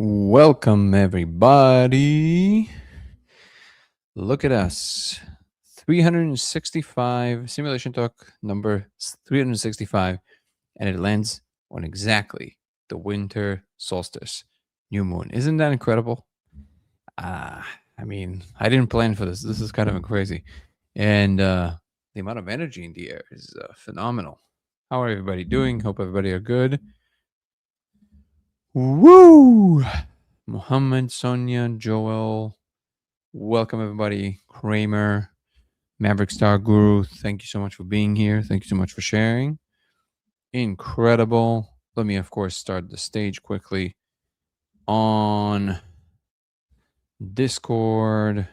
Welcome, everybody. Look at us. 365 simulation talk number 365, and it lands on exactly the winter solstice, new moon. Isn't that incredible? I didn't plan for this. This is kind of crazy. And the amount of energy in the air is phenomenal. How are everybody doing? Hope everybody are good. Woo! Muhammad, Sonia, Joel, welcome everybody. Kramer, Maverick Star Guru, thank you so much for being here. Thank you so much for sharing. Incredible. Let me, of course, start the stage quickly on Discord.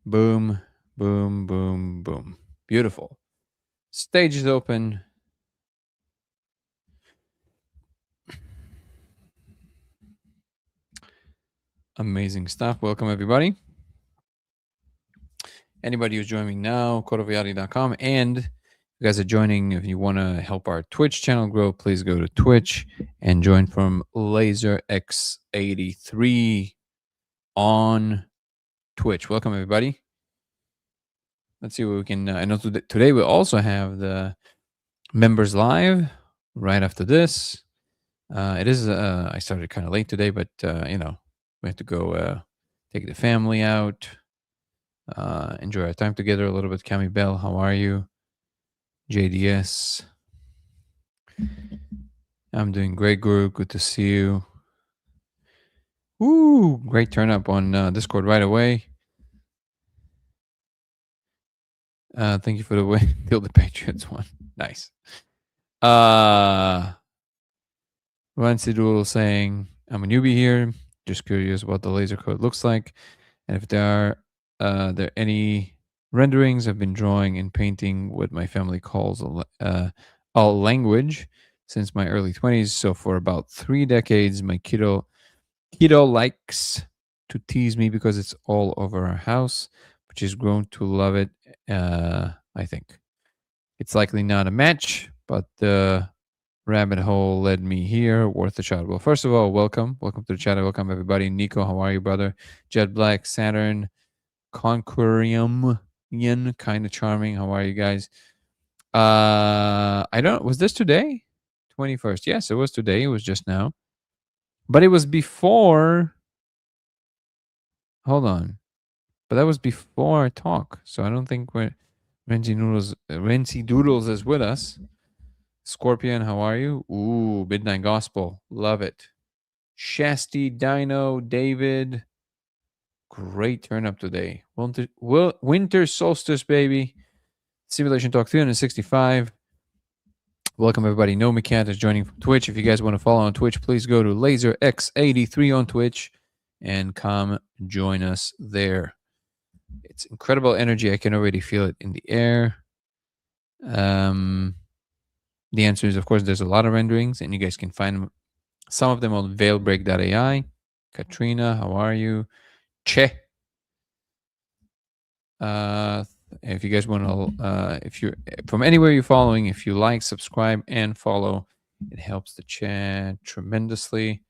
Boom, boom, boom, boom. Beautiful. Stage is open. Amazing stuff. Welcome everybody. Anybody who's joining now, codeofreality.com. And if you guys are joining, if you want to help our Twitch channel grow, please go to Twitch and join from LaserX83 on Twitch. Welcome, everybody. Let's see what we can. I know today we also have the members live right after this. It is, I started kind of late today, but, we have to go take the family out. Enjoy our time together a little bit. Cami Bell, how are you? JDS. I'm doing great, Guru. Good to see you. Ooh, great turn up on Discord right away. Thank you for the way till the Patriots won. Nice. Rancy Doodle saying, I'm a newbie here. Just curious what the laser code looks like. And if there are any renderings I've been drawing and painting what my family calls a language since my early 20s. So for about 3 decades, my kiddo likes to tease me because it's all over our house, but she's grown to love it. I think it's likely not a match, but the rabbit hole led me here. Worth a shot. Well, first of all, welcome to the chat. Welcome everybody. Nico, how are you, brother? Jet Black, Saturn, Conquerium, Ian, kind of charming. How are you guys? I don't. Was this today? 21st. Yes, it was today. It was just now, but it was before. Hold on, but that was before our talk, so I don't think Renzi Doodles is with us. Scorpion, how are you? Ooh, Midnight Gospel, love it. Shasti, Dino, David, great turn up today. Winter solstice, baby. Simulation Talk 365. Welcome everybody. Nomi Cat is joining from Twitch. If you guys want to follow on Twitch, please go to LaserX83 on Twitch and come join us there. It's incredible energy. I can already feel it in the air. The answer is, of course, there's a lot of renderings, and you guys can find some of them on veilbreak.ai. Katrina, how are you? Che. If you guys want to, if you're from anywhere you're following, if you like, subscribe, and follow, it helps the chat tremendously.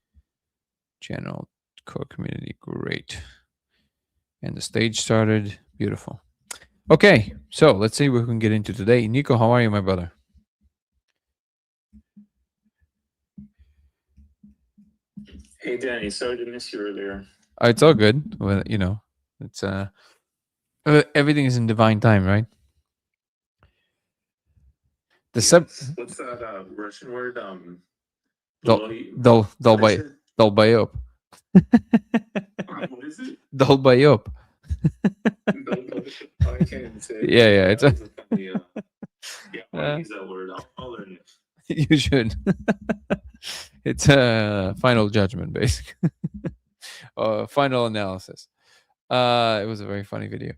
Channel, core community, great. And the stage started. Beautiful. Okay, so let's see what we can get into today. Nico, how are you, my brother? Hey, Danny. Sorry to miss you earlier. It's all good. Well, it's everything is in divine time, right? What's that Russian word? Dolbayop. What is it? Dolbayop. I can't even say it. Yeah, it's a yeah, I want to use that word. I'll learn it. You should. It's a final judgment, basically. Final analysis. It was a very funny video.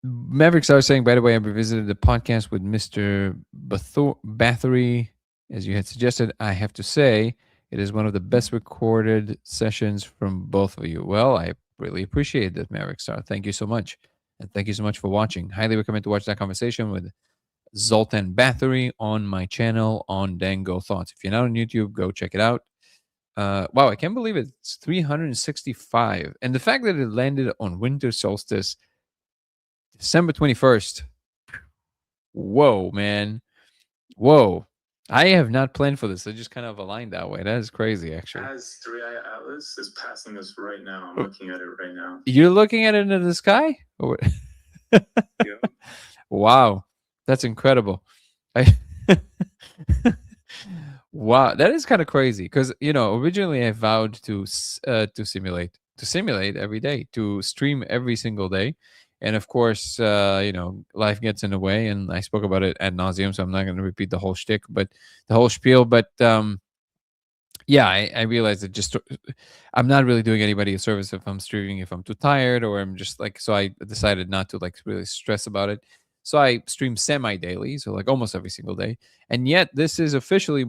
Maverick Star saying, by the way, I revisited the podcast with Mr. Bathory, as you had suggested. I have to say, it is one of the best recorded sessions from both of you. Well, I really appreciate that, Maverick Star. Thank you so much. And thank you so much for watching. Highly recommend to watch that conversation with Zoltan Bathory on my channel on Dango Thoughts. If you're not on YouTube, go check it out. Wow, I can't believe it's 365. And the fact that it landed on winter solstice, December 21st. Whoa, man. Whoa. I have not planned for this. I just kind of aligned that way. That is crazy, actually. As 3i Atlas is passing us right now. I'm looking at it right now. You're looking at it in the sky? Yeah. Wow. That's incredible. I Wow, that is kind of crazy because originally I vowed to simulate every day, to stream every single day, and of course, life gets in the way, and I spoke about it ad nauseum, so I'm not going to repeat the whole shtick, but the whole spiel. But yeah, I realized that just I'm not really doing anybody a service if I'm streaming, if I'm too tired, or I'm just like, so I decided not to like really stress about it. So I stream semi daily, so like almost every single day. And yet, this is officially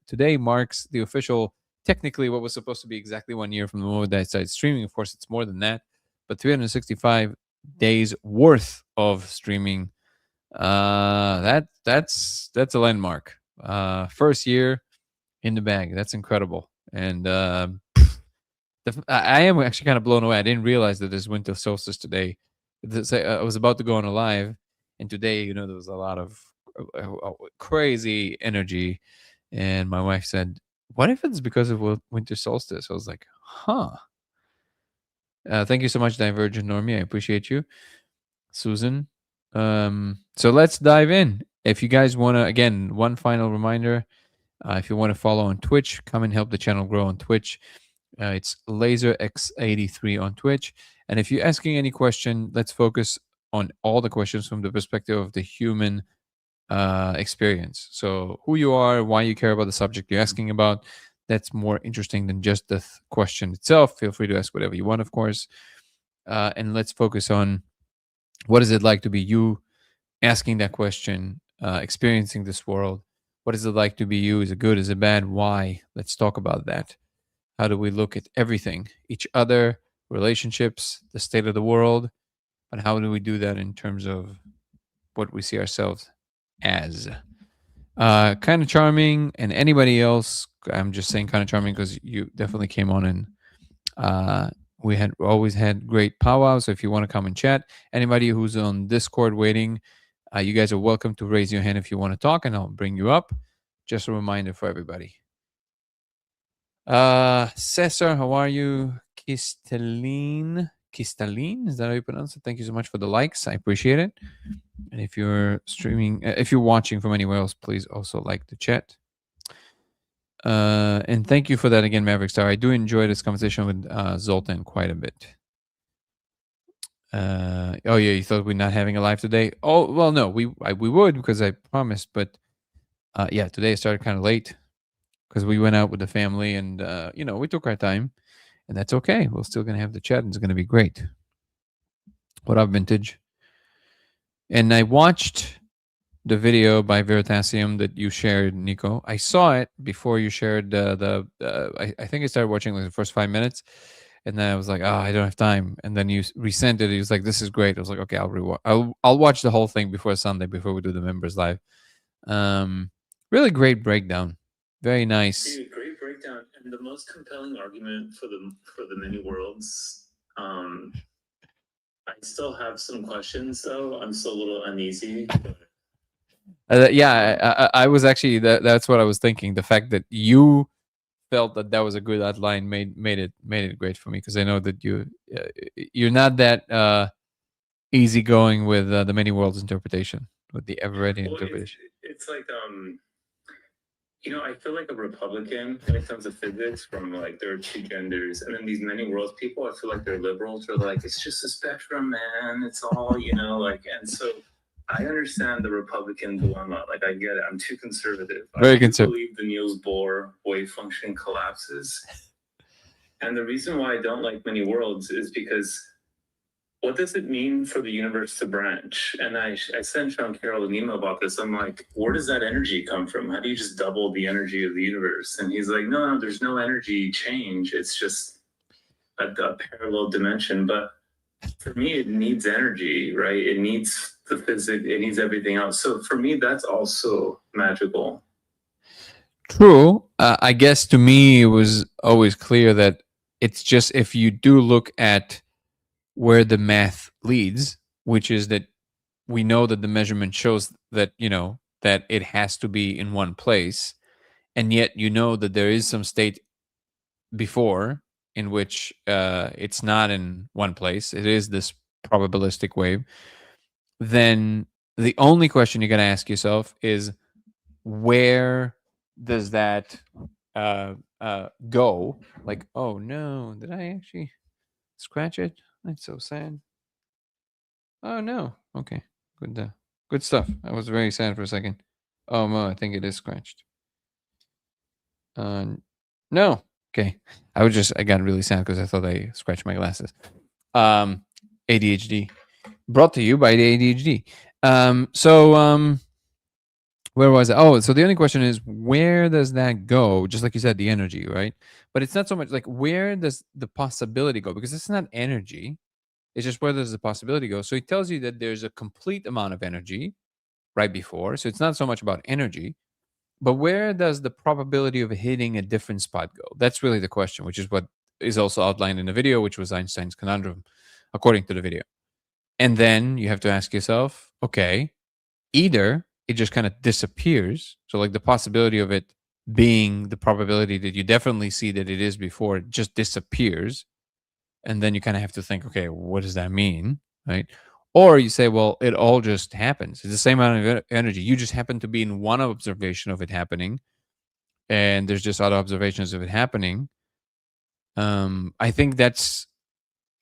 today marks the official, technically, what was supposed to be exactly 1 year from the moment that I started streaming. Of course, it's more than that, but 365 days worth of streaming. That's a landmark. First year in the bag. That's incredible. And I am actually kind of blown away. I didn't realize that there's winter solstice today. I was about to go on a live, and today, there was a lot of crazy energy. And my wife said, "What if it's because of winter solstice?" I was like, "Huh." Thank you so much, Divergent Normie. I appreciate you, Susan. So let's dive in. If you guys want to, again, one final reminder. If you want to follow on Twitch, come and help the channel grow on Twitch. It's LaserX83 on Twitch. And if you're asking any question, let's focus on all the questions from the perspective of the human experience. So who you are, why you care about the subject you're asking about, that's more interesting than just the question itself. Feel free to ask whatever you want, of course. And let's focus on what is it like to be you asking that question, experiencing this world. What is it like to be you? Is it good? Is it bad? Why? Let's talk about that. How do we look at everything, each other, relationships, the state of the world? And how do we do that in terms of what we see ourselves as? Kind of charming, and anybody else, I'm just saying kind of charming because you definitely came on and we had always had great powwows. So if you want to come and chat, anybody who's on Discord waiting, you guys are welcome to raise your hand if you want to talk, and I'll bring you up. Just a reminder for everybody. Cesar, how are you? Kistaline, is that how you pronounce it? Thank you so much for the likes. I appreciate it. And if you're streaming, if you're watching from anywhere else, please also like the chat. And thank you for that again, Maverick Star. I do enjoy this conversation with Zoltan quite a bit. Oh yeah, you thought we're not having a live today? Oh well, no, we would because I promised, but yeah, today I started kind of late because we went out with the family, and we took our time, and that's okay. We're still gonna have the chat, and it's gonna be great. What up, Vintage? And I watched the video by Veritasium that you shared, Nico. I saw it before you shared I think I started watching like the first 5 minutes. And then I was like, I don't have time. And then you resent it. He was like, this is great. I was like, okay, I'll watch the whole thing before Sunday, before we do the members live. Really great breakdown. Very nice. Dude, great breakdown. And the most compelling argument for the many worlds. I still have some questions though. I'm still a little uneasy. Yeah, I was actually that's what I was thinking. The fact that you felt that was a good outline made it great for me, because I know that you're not that easygoing with the many worlds interpretation, with the ever-ready interpretation. It's like I feel like a Republican when it comes to physics, from like there are two genders, and then these many worlds people, I feel like they're liberals. They're like, it's just a spectrum, man. It's all, like, and so I understand the Republican dilemma. Like, I get it. I'm too conservative. Very conservative. I believe the Niels Bohr wave function collapses. And the reason why I don't like many worlds is because what does it mean for the universe to branch? And I sent Sean Carroll an email about this. I'm like, where does that energy come from? How do you just double the energy of the universe? And he's like, no, there's no energy change. It's just a parallel dimension. But for me, it needs energy, right? It needs the physics, it needs everything else. So for me, that's also magical. True. I guess to me, it was always clear that it's just if you do look at where the math leads, which is that we know that the measurement shows that, that it has to be in one place. And yet, that there is some state before in which it's not in one place. It is this probabilistic wave. Then the only question you're going to ask yourself is, where does that go? Like, oh no, did I actually scratch it? That's so sad. Oh no. Okay, good stuff. I was very sad for a second. Oh no, I think it is scratched. No. Okay, I got really sad because I thought I scratched my glasses. ADHD, brought to you by the ADHD. Where was it? Oh, so the only question is, where does that go? Just like you said, the energy, right? But it's not so much like, where does the possibility go? Because it's not energy. It's just, where does the possibility go? So it tells you that there's a complete amount of energy right before. So it's not so much about energy, but where does the probability of hitting a different spot go? That's really the question, which is what is also outlined in the video, which was Einstein's conundrum, according to the video. And then you have to ask yourself, okay, either it just kind of disappears. So like the possibility of it being the probability that you definitely see that it is before, it just disappears. And then you kind of have to think, okay, what does that mean? Right? Or you say, well, it all just happens. It's the same amount of energy. You just happen to be in one observation of it happening, and there's just other observations of it happening. I think that's,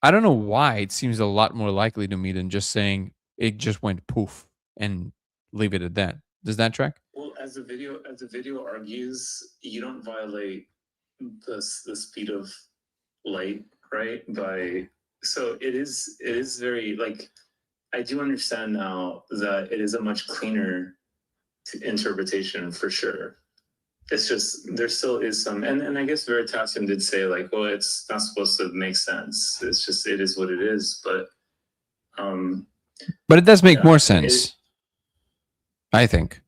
I don't know why it seems a lot more likely to me than just saying it just went poof and leave it at that. Does that track? Well, as the video argues, you don't violate the speed of light, right? So it is very, like, I do understand now that it is a much cleaner interpretation for sure. It's just, there still is some, and I guess Veritasium did say, like, well, it's not supposed to make sense. It's just, it is what it is. But it does make more sense. I think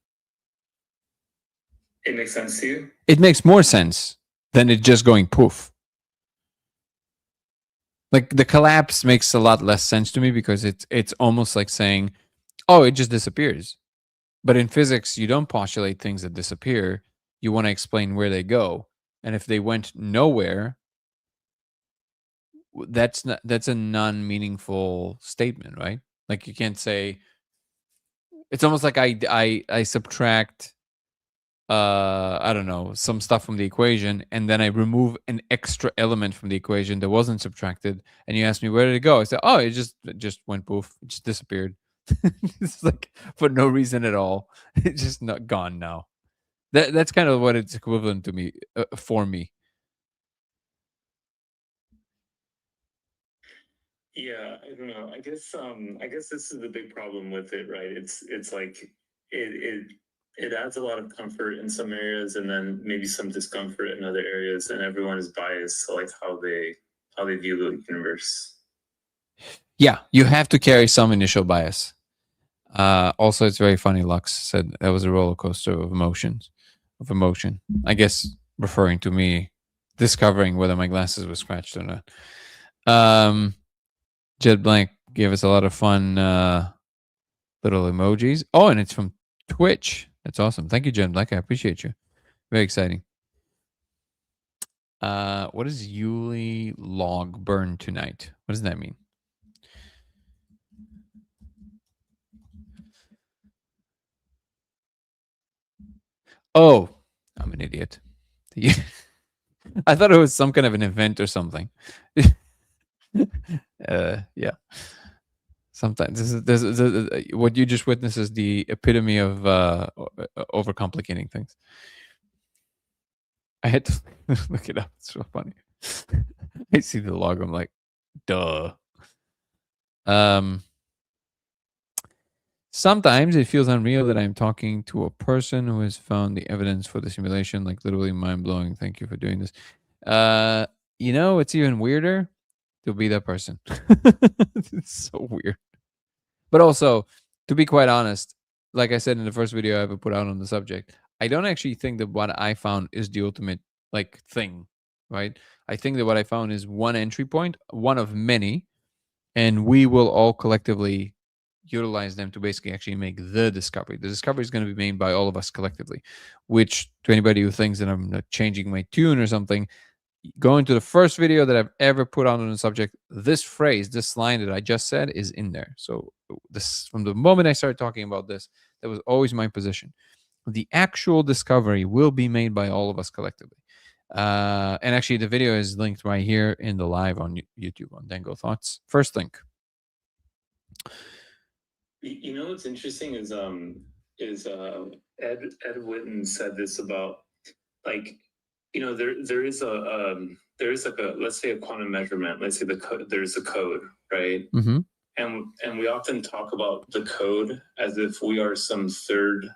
it makes sense to you. It makes more sense than it just going poof. Like, the collapse makes a lot less sense to me, because it's almost like saying, oh, it just disappears. But in physics, you don't postulate things that disappear. You want to explain where they go. And if they went nowhere, that's a non-meaningful statement, right? Like, you can't say, it's almost like I subtract I don't know, some stuff from the equation, and then I remove an extra element from the equation that wasn't subtracted, and you ask me, where did it go? I say, oh, it just went poof. It just disappeared. It's like, for no reason at all. It's just not gone now. That's kind of what it's equivalent to me, for me. Yeah, I don't know. I guess this is the big problem with it, right? It's like it adds a lot of comfort in some areas, and then maybe some discomfort in other areas, and everyone is biased to, like, how they view the universe. Yeah, you have to carry some initial bias. Also, it's very funny. Lux said that was a roller coaster of emotion. I guess referring to me discovering whether my glasses were scratched or not. Jet Blank gave us a lot of fun little emojis. Oh, and it's from Twitch. That's awesome. Thank you, Jet Blank. I appreciate you. Very exciting. What does Yuli log burn tonight? What does that mean? Oh, I'm an idiot. I thought it was some kind of an event or something. Yeah. Sometimes this is what you just witnessed is the epitome of overcomplicating things. I had to look it up. It's so funny. I see the log. I'm like, duh. Sometimes it feels unreal that I'm talking to a person who has found the evidence for the simulation, like literally mind blowing. Thank you for doing this. It's even weirder to be that person. It's so weird. But also, to be quite honest, like I said in the first video I ever put out on the subject, I don't actually think that what I found is the ultimate like thing, right? I think that what I found is one entry point, one of many, and we will all collectively utilize them to basically actually make the discovery. The discovery is going to be made by all of us collectively, which to anybody who thinks that I'm not changing my tune or something, going to the first video that I've ever put out on the subject, this phrase, this line that I just said is in there. So this, from the moment I started talking about this, that was always my position. The actual discovery will be made by all of us collectively. And actually, the video is linked right here in the live on YouTube on Dango Thoughts. First link. You know what's interesting is Ed Witten said this about, like, you know, there is like a, let's say a quantum measurement, let's say there's a code, right? Mm-hmm. And we often talk about the code as if we are some third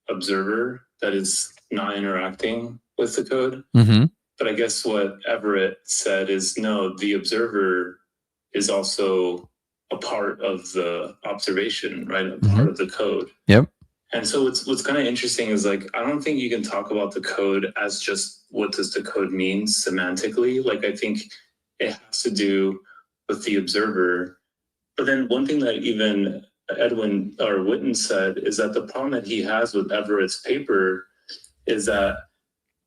observer that is not interacting with the code. Mm-hmm. But I guess what Everett said is, no, the observer is also a part of the observation, right? A part of the code. Yep. And so what's kind of interesting is, like, I don't think you can talk about the code as just what does the code mean semantically. Like, I think it has to do with the observer. But then one thing that even Edwin or Witten said is that the problem that he has with Everett's paper is that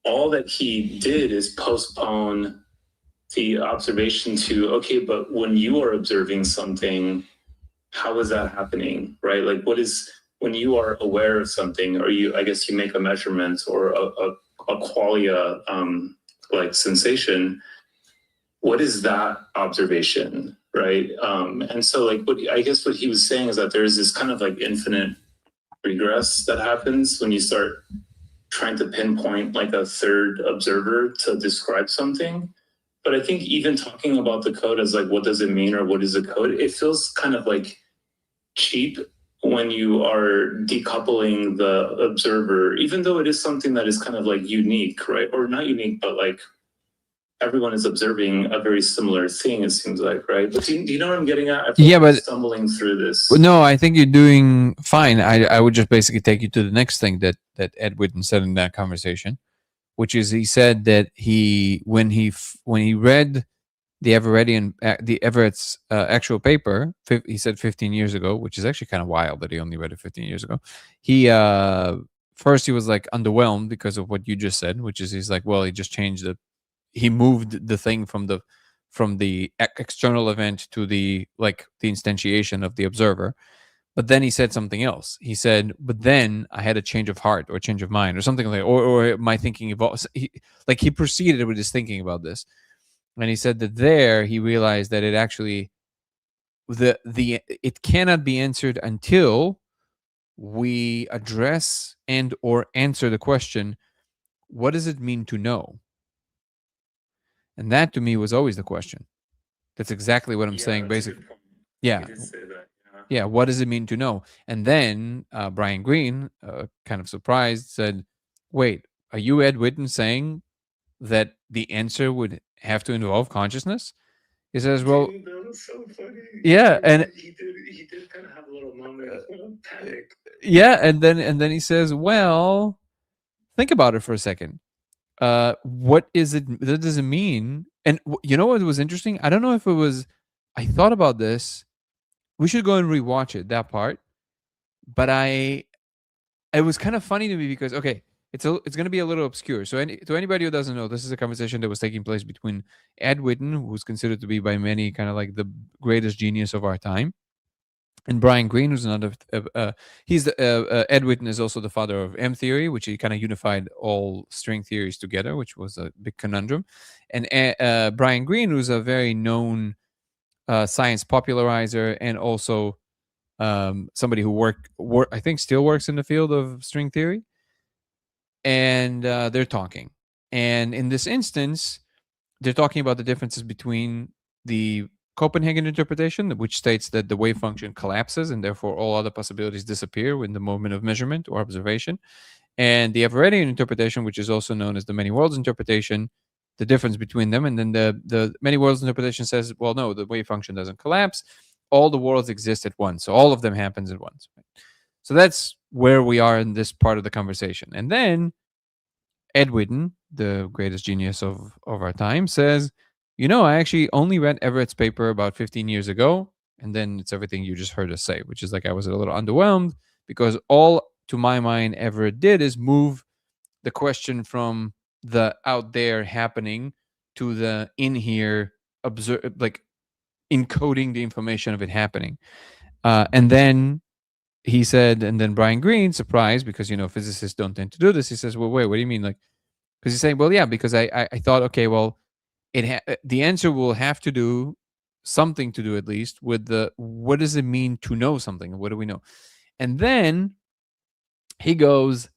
all that he did is postpone the observation to, okay, but when you are observing something, how is that happening, right? Like, what is, when you are aware of something, or you, I guess you make a measurement or a qualia like sensation, what is that observation, right? And so, like, what I guess what he was saying is that there's this kind of like infinite regress that happens when you start trying to pinpoint like a third observer to describe something. But I think even talking about the code as like, what does it mean, or what is the code? It feels kind of like cheap when you are decoupling the observer, even though it is something that is kind of like unique, right? Or not unique, but like everyone is observing a very similar thing, it seems like, right? But do you know what I'm getting at? I feel Yeah, like I'm but stumbling through this. no, I think you're doing fine. I would just basically take you to the next thing that Ed Witten said in that conversation, which is he said that when he read the Everett's actual paper, he said 15 years ago, which is actually kind of wild that he only read it 15 years ago. He first he was like underwhelmed because of what you just said, which is he's like, well, he moved the thing from the external event to the instantiation of the observer. But then he said something else. He said, but then I had a change of heart or change of mind or something like, or my thinking evolved. He proceeded with his thinking about this. And he said that there he realized that it actually, it cannot be answered until we address and or answer the question, what does it mean to know? And that to me was always the question. That's exactly what I'm saying, basically. Yeah. Yeah, what does it mean to know? And then Brian Greene, kind of surprised, said, wait, are you, Ed Witten, saying that the answer would have to involve consciousness? He says, well, dude, that was so funny. Yeah, and he did kind of have a little moment of panic. Yeah, and then he says, well, think about it for a second. What does it mean? And you know what was interesting? I don't know if it was, I thought about this. We should go and rewatch it, that part. But it was kind of funny to me because, okay, it's going to be a little obscure. So to anybody who doesn't know, this is a conversation that was taking place between Ed Witten, who's considered to be by many kind of like the greatest genius of our time, and Brian Greene, who's another. He's Ed Witten is also the father of M theory, which he kind of unified all string theories together, which was a big conundrum. And Brian Greene, who's a very known science popularizer and also somebody who I think still works in the field of string theory. And they're talking, and in this instance, they're talking about the differences between the Copenhagen interpretation, which states that the wave function collapses and therefore all other possibilities disappear in the moment of measurement or observation, and the Everettian interpretation, which is also known as the many worlds interpretation, the difference between them. And then the many worlds interpretation says, well, no, the wave function doesn't collapse. all the worlds exist at once. So all of them happens at once. So that's where we are in this part of the conversation. And then Ed Witten, the greatest genius of our time, says, I actually only read Everett's paper about 15 years ago. And then it's everything you just heard us say, which is like I was a little underwhelmed because all, to my mind, Everett did is move the question from the out there happening to the in here, observe, like encoding the information of it happening. And then he said, and then Brian Greene, surprised because physicists don't tend to do this. He says, "Well, wait, what do you mean?" Like, because he's saying, "Well, yeah, because I thought, okay, well, the answer will have to do something to do at least with the what does it mean to know something? What do we know?" And then he goes,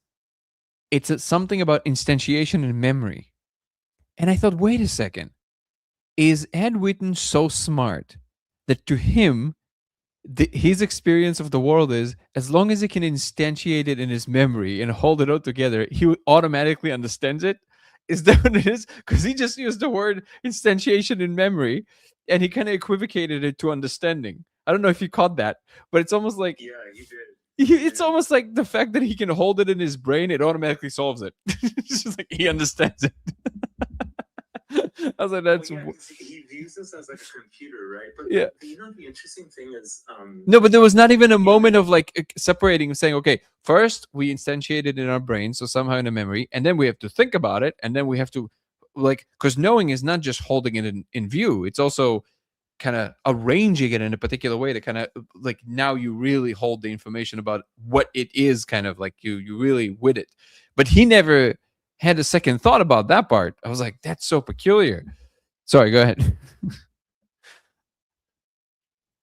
"It's something about instantiation and memory." And I thought, wait a second, is Ed Witten so smart that to him his experience of the world is as long as he can instantiate it in his memory and hold it all together, he automatically understands it? Is that what it is? Because he just used the word instantiation in memory and he kind of equivocated it to understanding. I don't know if you caught that, but it's almost like Yeah, he did. it's almost like the fact that he can hold it in his brain, it automatically solves it. It's just like he understands it. I was like, that's well, yeah, he views this as like a computer, right? But yeah. The interesting thing is, no, but there was not even a moment of like separating, saying, okay, first we instantiate it in our brain, so somehow in a memory, and then we have to think about it, and then we have to because knowing is not just holding it in view; it's also kind of arranging it in a particular way to kind of like now you really hold the information about what it is, kind of like you really with it. But he never had a second thought about that part. I was like, that's so peculiar. Sorry, go ahead.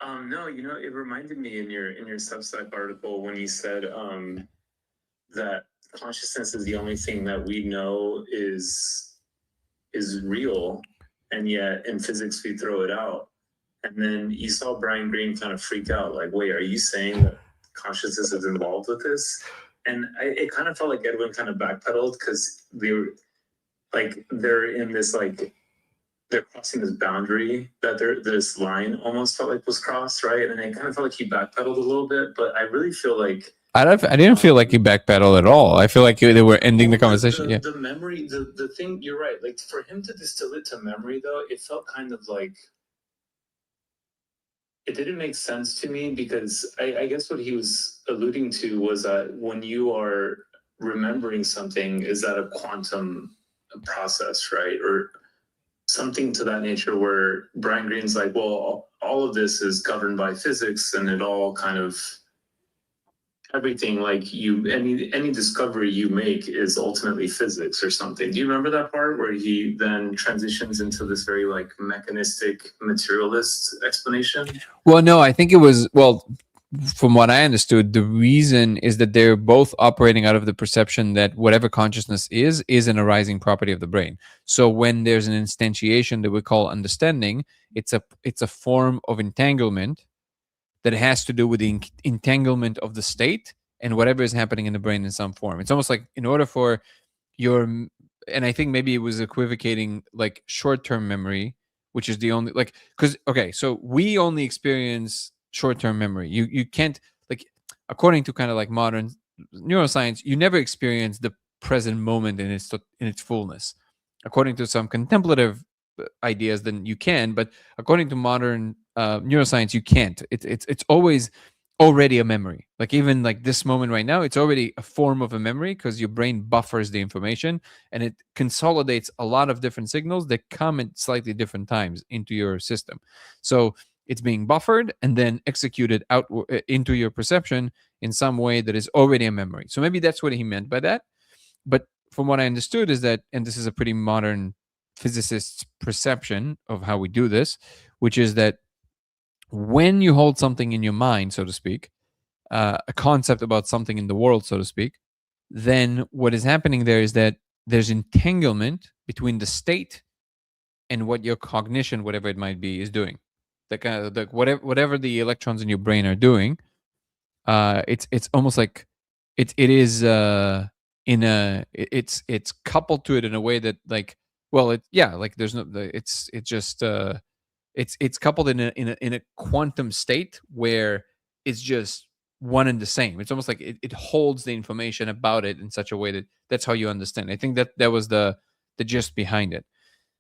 No, it reminded me in your Substack article when you said that consciousness is the only thing that we know is real, and yet in physics we throw it out. And then you saw Brian Greene kind of freak out, like, wait, are you saying that consciousness is involved with this? And it kind of felt like Edwin kind of backpedaled because they're in this they're crossing this boundary that this line almost felt like was crossed, right? And it kind of felt like he backpedaled a little bit, but I really feel like I didn't feel like he backpedaled at all. I feel like they were ending the conversation. The memory, the thing, you're right. Like for him to distill it to memory, though, it felt kind of like it didn't make sense to me because I guess what he was alluding to was that when you are remembering something, is that a quantum process, right? Or something to that nature where Brian Greene's like, well, all of this is governed by physics and it all kind of everything like any discovery you make is ultimately physics or something. Do you remember that part where he then transitions into this very like mechanistic materialist explanation? Well, no, I think it was from what I understood, the reason is that they're both operating out of the perception that whatever consciousness is an arising property of the brain. So when there's an instantiation that we call understanding, it's a form of entanglement that has to do with the entanglement of the state and whatever is happening in the brain in some form. It's almost like in order for and I think maybe it was equivocating like short-term memory, which is the only because okay, so we only experience short-term memory. You can't according to kind of like modern neuroscience, you never experience the present moment in its fullness. According to some contemplative ideas, then you can, but according to modern neuroscience, you can't. It's always already a memory. Like even like this moment right now, it's already a form of a memory because your brain buffers the information and it consolidates a lot of different signals that come at slightly different times into your system. So it's being buffered and then executed out into your perception in some way that is already a memory. So maybe that's what he meant by that. But from what I understood is that, and this is a pretty modern physicist's perception of how we do this, which is that when you hold something in your mind, so to speak, a concept about something in the world, so to speak, then what is happening there is that there's entanglement between the state and what your cognition, whatever it might be, is doing. Whatever the electrons in your brain are doing, it's almost like it is it's coupled to it in a way that like there's no it's just It's coupled in a quantum state where it's just one and the same. It's almost like it holds the information about it in such a way that that's how you understand. I think that was the gist behind it.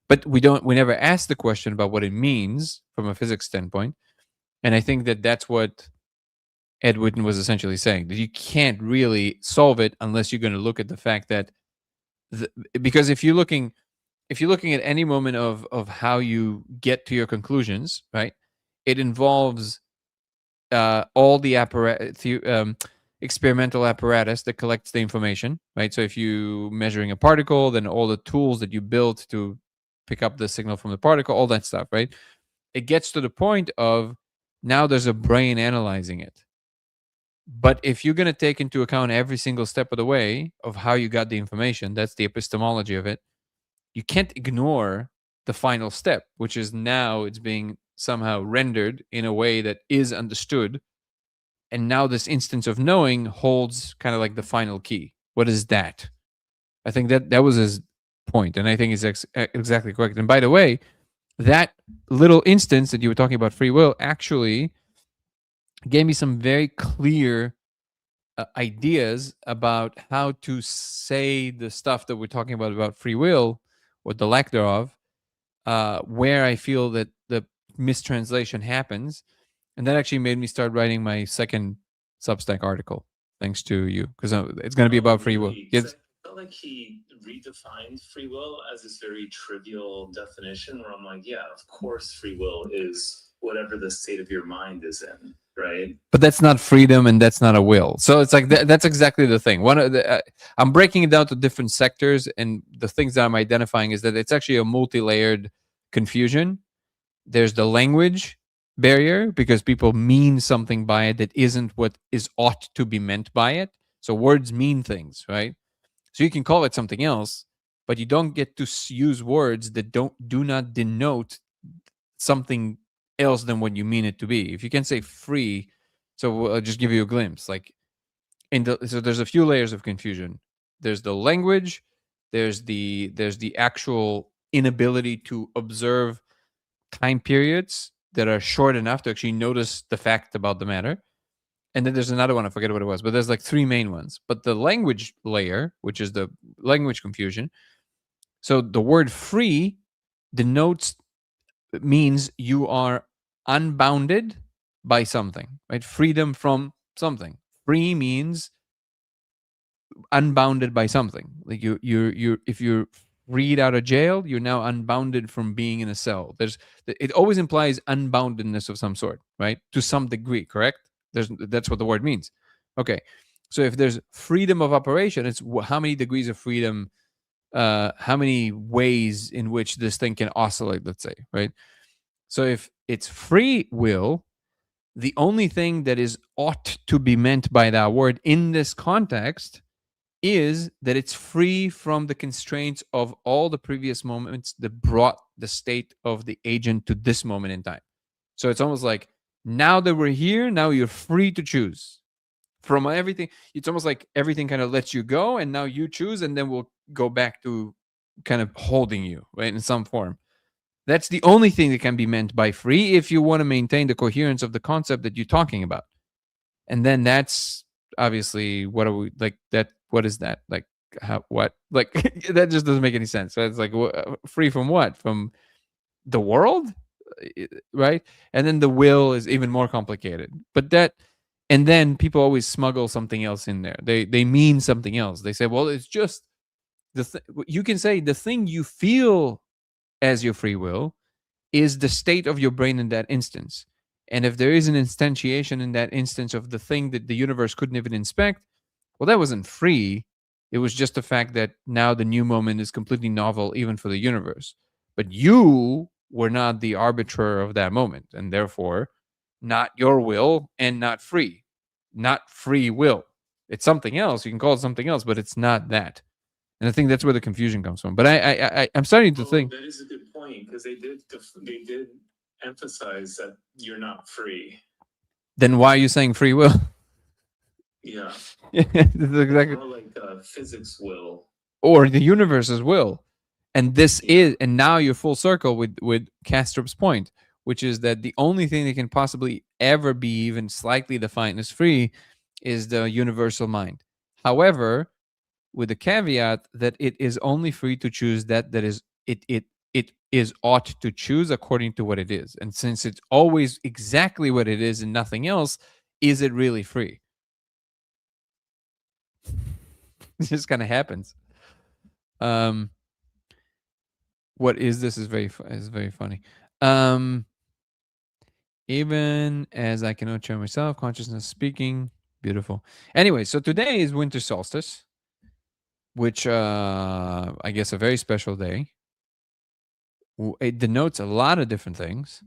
But we never ask the question about what it means from a physics standpoint. And I think that that's what Ed Witten was essentially saying, that you can't really solve it unless you're going to look at the fact that because if you're looking at any moment of how you get to your conclusions, right, it involves all the experimental apparatus that collects the information, right? So if you measuring a particle, then all the tools that you built to pick up the signal from the particle, all that stuff, right? It gets to the point of now there's a brain analyzing it. But if you're going to take into account every single step of the way of how you got the information, that's the epistemology of it, you can't ignore the final step, which is now it's being somehow rendered in a way that is understood. And now this instance of knowing holds kind of like the final key. What is that? I think that was his point, and I think he's exactly correct. And by the way, that little instance that you were talking about, free will, actually gave me some very clear ideas about how to say the stuff that we're talking about free will or the lack thereof, where I feel that the mistranslation happens. And that actually made me start writing my second Substack article, thanks to you, because it's going to be about free will. I felt like he redefined free will as this very trivial definition where I'm like, yeah, of course free will is whatever the state of your mind is in, right? But that's not freedom and that's not a will. So it's like that's exactly the thing. One of the I'm breaking it down to different sectors, and the things that I'm identifying is that it's actually a multi-layered confusion. There's the language barrier because people mean something by it that isn't what is ought to be meant by it. So words mean things, right? So you can call it something else, but you don't get to use words that do not denote something else than what you mean it to be. If you can say free, so I'll just give you a glimpse. Like so there's a few layers of confusion. There's the language, there's the actual inability to observe time periods that are short enough to actually notice the fact about the matter. And then there's another one, I forget what it was, but there's like three main ones. But the language layer, which is the language confusion, so the word free means you are unbounded by something, right? Freedom from something. Free means unbounded by something. Like if you're freed out of jail, you're now unbounded from being in a cell. It always implies unboundedness of some sort, right? To some degree, correct? That's what the word means. Okay, so if there's freedom of operation, it's how many degrees of freedom, how many ways in which this thing can oscillate, let's say, right? So if it's free will, the only thing that is ought to be meant by that word in this context is that it's free from the constraints of all the previous moments that brought the state of the agent to this moment in time. So it's almost like, now that we're here, now you're free to choose from everything. It's almost like everything kind of lets you go, and now you choose, and then we'll go back to kind of holding you, right, in some form. That's the only thing that can be meant by free if you want to maintain the coherence of the concept that you're talking about. And then that's obviously, what are we like that? What is that? Like how, what, like that just doesn't make any sense. So it's like free from what? From the world, right? And then the will is even more complicated. But and then people always smuggle something else in there. They mean something else. They say, well, it's just you can say the thing you feel as your free will is the state of your brain in that instance. And if there is an instantiation in that instance of the thing that the universe couldn't even inspect, well, that wasn't free. It was just the fact that now the new moment is completely novel, even for the universe. But you were not the arbiter of that moment, and therefore not your will and not free. Not free will. It's something else. You can call it something else, but it's not that. And I think that's where the confusion comes from. But I'm starting to think that is a good point, because they did emphasize that you're not free. Then why are you saying free will? Yeah. Exactly. More like physics will. Or the universe's will. And this is, and now you're full circle with Kastrup's point. which is that the only thing that can possibly ever be even slightly defined as free is the universal mind. However, with the caveat that it is only free to choose that is it is ought to choose according to what it is. And since it's always exactly what it is and nothing else, is it really free? It just kind of happens. What is this is very funny. Even as I cannot show myself, consciousness speaking, beautiful. Anyway, so today is winter solstice, which I guess a very special day. It denotes a lot of different things.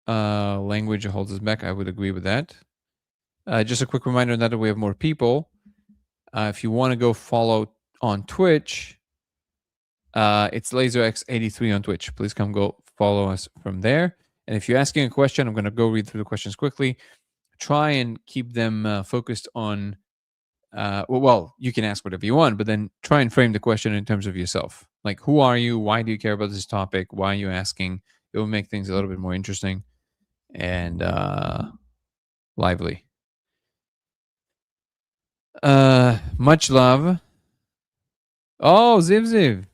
Language holds us back. I would agree with that. Just a quick reminder now that we have more people. If you want to go follow on Twitch, it's LaserX83 on Twitch. Please come go follow us from there. And if you're asking a question, I'm going to go read through the questions quickly. Try and keep them focused on, well, you can ask whatever you want, but then try and frame the question in terms of yourself. Like, who are you? Why do you care about this topic? Why are you asking? It will make things a little bit more interesting and lively. Much love. Oh, Ziv Ziv.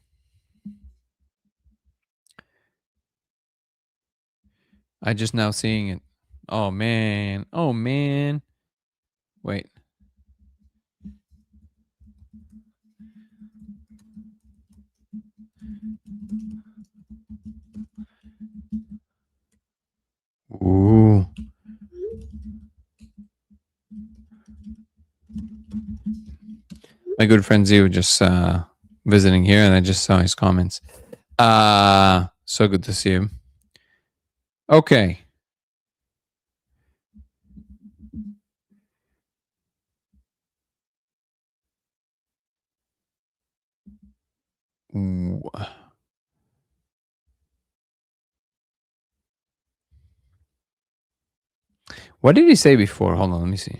I just now seeing it. Oh man. Oh man. Wait. Ooh. My good friend Zio just visiting here, and I just saw his comments. So good to see him. Okay. Ooh. What did he say before? Hold on, let me see.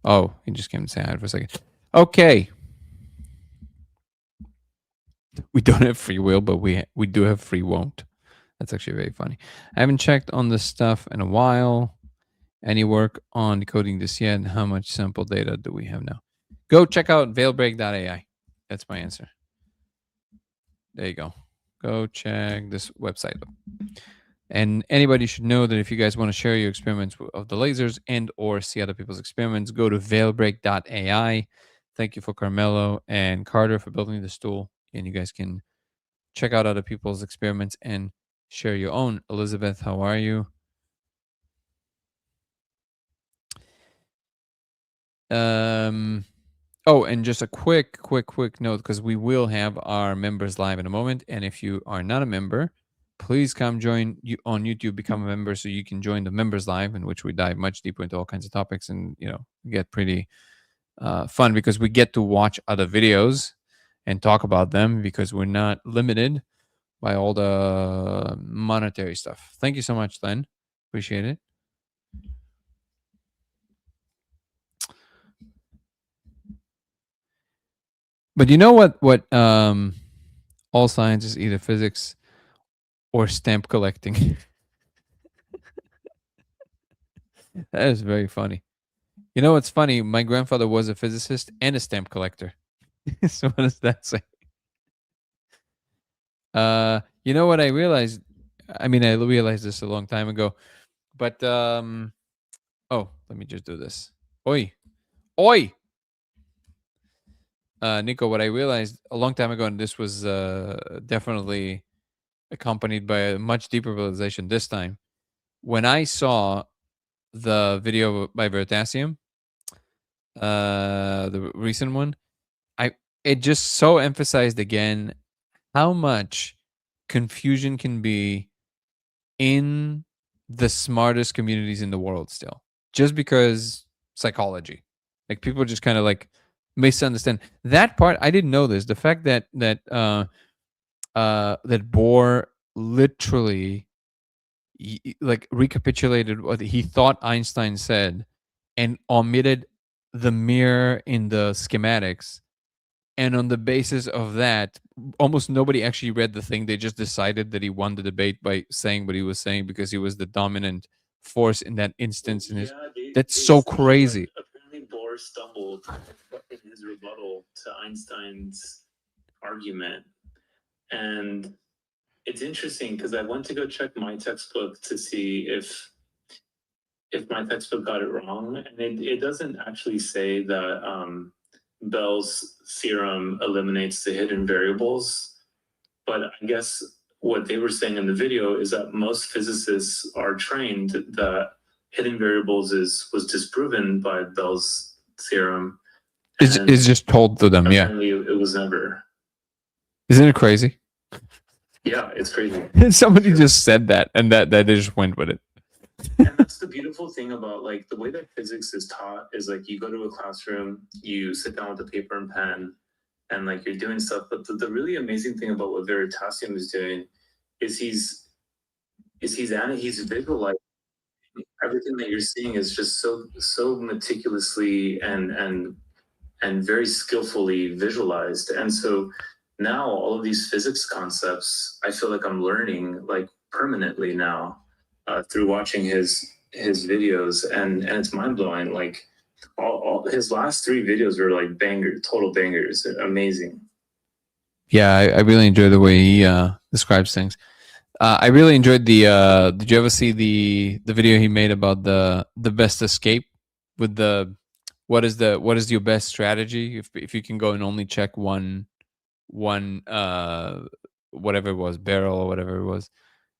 Oh, he just came to say hi for a second. Okay. We don't have free will, but we do have free won't. That's actually very funny. I haven't checked on this stuff in a while. Any work on decoding this yet? How much sample data do we have now? Go check out veilbreak.ai. That's my answer. There you go. Go check this website. And anybody should know that if you guys want to share your experiments of the lasers and or see other people's experiments, go to veilbreak.ai. Thank you for Carmelo and Carter for building this tool. And you guys can check out other people's experiments and share your own. Elizabeth, how are you? Oh, and just a quick note, because we will have our members live in a moment. And if you are not a member, please come join you on YouTube, become a member so you can join the members live, in which we dive much deeper into all kinds of topics and, get pretty fun because we get to watch other videos and talk about them because we're not limited by all the monetary stuff. Thank you so much, Len. Appreciate it. But you know what all science is either physics or stamp collecting. That is very funny. You know what's funny? My grandfather was a physicist and a stamp collector. So what does that say? You know what I realized? I mean, I realized this a long time ago, but oh, let me just do this. Oi. Nico, what I realized a long time ago, and this was definitely accompanied by a much deeper realization this time, when I saw the video by Veritasium, the recent one, it just so emphasized again how much confusion can be in the smartest communities in the world still, just because psychology, like people just kind of like misunderstand that part. I didn't know this. The fact that that Bohr literally like recapitulated what he thought Einstein said and omitted the mirror in the schematics, and on the basis of that, almost nobody actually read the thing. They just decided that he won the debate by saying what he was saying because he was the dominant force in that instance. And Yeah, that's so crazy. apparently Bohr stumbled in his rebuttal to Einstein's argument. And it's interesting because I went to go check my textbook to see if my textbook got it wrong, and it doesn't actually say that Bell's theorem eliminates the hidden variables. But I guess what they were saying in the video is that most physicists are trained that hidden variables was disproven by Bell's theorem. It's just told to them. Yeah. Apparently, it was never. Isn't it crazy? Yeah, it's crazy. Somebody just said that, and that they just went with it. And that's the beautiful thing about like the way that physics is taught is like you go to a classroom, you sit down with a paper and pen, and like you're doing stuff. But the really amazing thing about what Veritasium is doing is he's visualizing everything that you're seeing is just so meticulously and very skillfully visualized. And so now all of these physics concepts, I feel like I'm learning like permanently now through watching his videos, and it's mind blowing. Like all his last 3 videos were like total bangers, amazing. Yeah, I really enjoy the way he describes things. I really enjoyed the. Did you ever see the video he made about the best escape with the what is your best strategy if you can go and only check one whatever it was, barrel or whatever it was.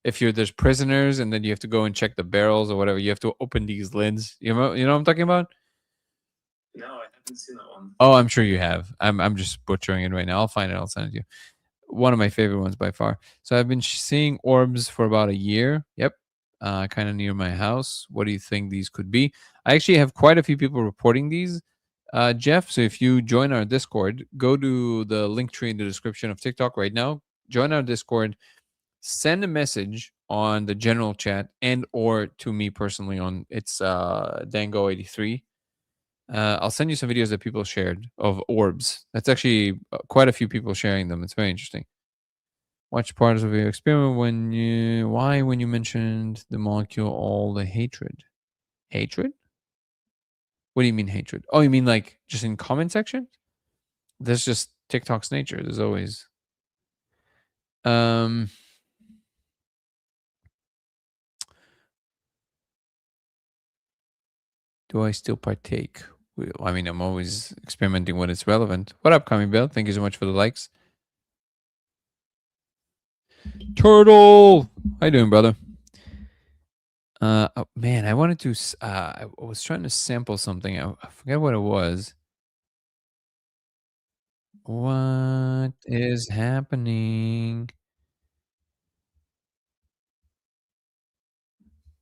If there's prisoners and then you have to go and check the barrels or whatever, you have to open these lids. You know what I'm talking about? No, I haven't seen that one. Oh, I'm sure you have. I'm just butchering it right now. I'll find it. I'll send it to you. One of my favorite ones by far. So I've been seeing orbs for about a year. Yep. Kind of near my house. What do you think these could be? I actually have quite a few people reporting these, Jeff. So if you join our Discord, go to the link tree in the description of TikTok right now. Join our Discord. Send a message on the general chat and or to me personally on it's Dango83. I'll send you some videos that people shared of orbs. That's actually quite a few people sharing them. It's very interesting. Watch parts of your experiment when you mentioned the molecule all the hatred. Hatred? What do you mean hatred? Oh, you mean like just in comment section? That's just TikTok's nature. There's always do I still partake? I mean, I'm always experimenting when it's relevant. What up, Kami Bell? Thank you so much for the likes. Turtle! How you doing, brother? Oh, man, I wanted to. I was trying to sample something. I forget what it was. What is happening?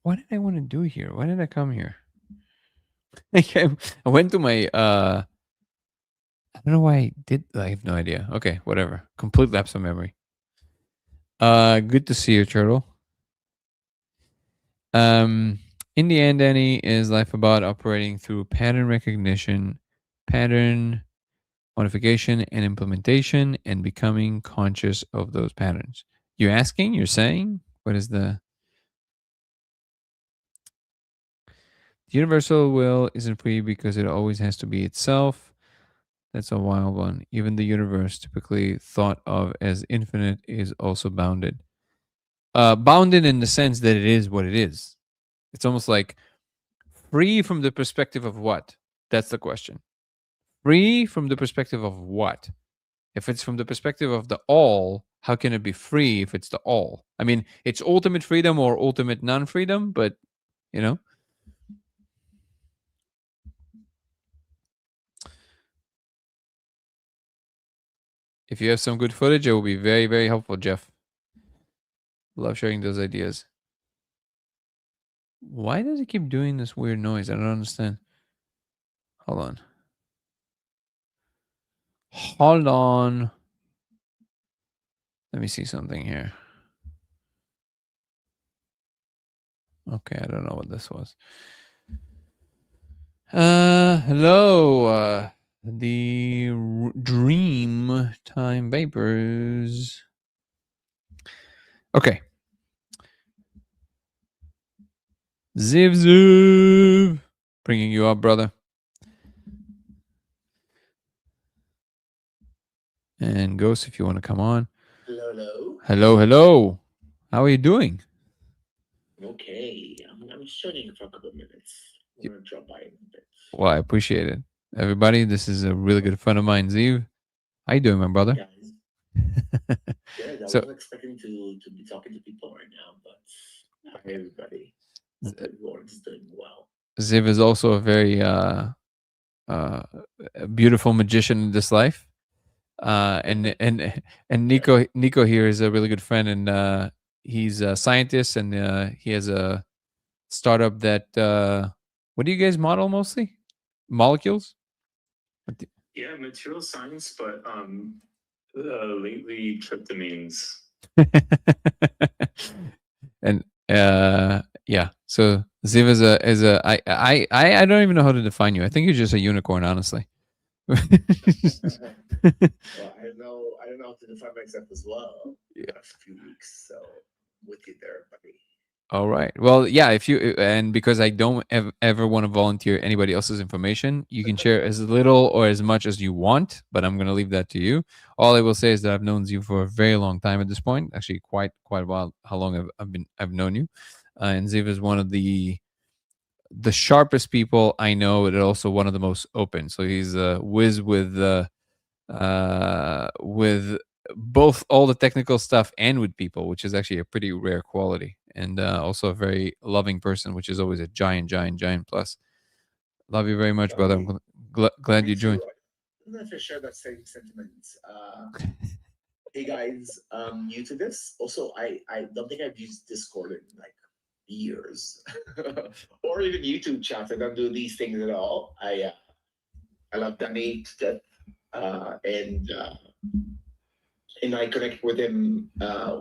What did I want to do here? Why did I come here? I went to my. I don't know why I did. I have no idea. Okay, whatever. Complete lapse of memory. Good to see you, Turtle. In the end, Annie, is life about operating through pattern recognition, pattern modification, and implementation, and becoming conscious of those patterns. You're asking? You're saying? What is the universal will isn't free because it always has to be itself. That's a wild one. Even the universe, typically thought of as infinite, is also bounded. Bounded in the sense that it is what it is. It's almost like free from the perspective of what? That's the question. Free from the perspective of what? If it's from the perspective of the all, how can it be free if it's the all? I mean, it's ultimate freedom or ultimate non-freedom, but you know. If you have some good footage, it will be very, very helpful, Jeff. Love sharing those ideas. Why does it keep doing this weird noise? I don't understand. Hold on. Hold on. Let me see something here. Okay, I don't know what this was. Hello, the Dream Time Vapors. Okay. Ziv, bringing you up, brother. And Ghost, if you want to come on. Hello. Hello. How are you doing? Okay. I'm studying for a couple of minutes. I'm gonna drop by in a bit. Well, I appreciate it. Everybody, this is a really good friend of mine, Ziv. How you doing, my brother? Guys, good. I So- wasn't expecting to be talking to people right now, but hi everybody. Hope everyone's doing well. Ziv is also a very a beautiful magician in this life. And Nico here is a really good friend, and he's a scientist, and he has a startup that what do you guys model mostly? Molecules? Yeah, material science, but lately tryptamines. And yeah, so Ziv is a I don't even know how to define you. I think you're just a unicorn, honestly. Well, I don't know how to define myself as well. Yeah. The last few weeks, so I'm with you there, buddy. All right. Well, yeah. If you and because I don't ever want to volunteer anybody else's information, you can share as little or as much as you want. But I'm going to leave that to you. All I will say is that I've known you for a very long time at this point. Actually, quite a while. How long I've known you? And Ziv is one of the sharpest people I know, and also one of the most open. So he's a whiz with both all the technical stuff and with people, which is actually a pretty rare quality, and also a very loving person, which is always a giant plus. Love you very much, brother. I'm glad Me you joined. too. I don't know if I share that same sentiment. Hey guys, new to this. Also, I don't think I've used Discord in like years, or even YouTube chat. I don't do these things at all. I love Danny to death, and I connect with him.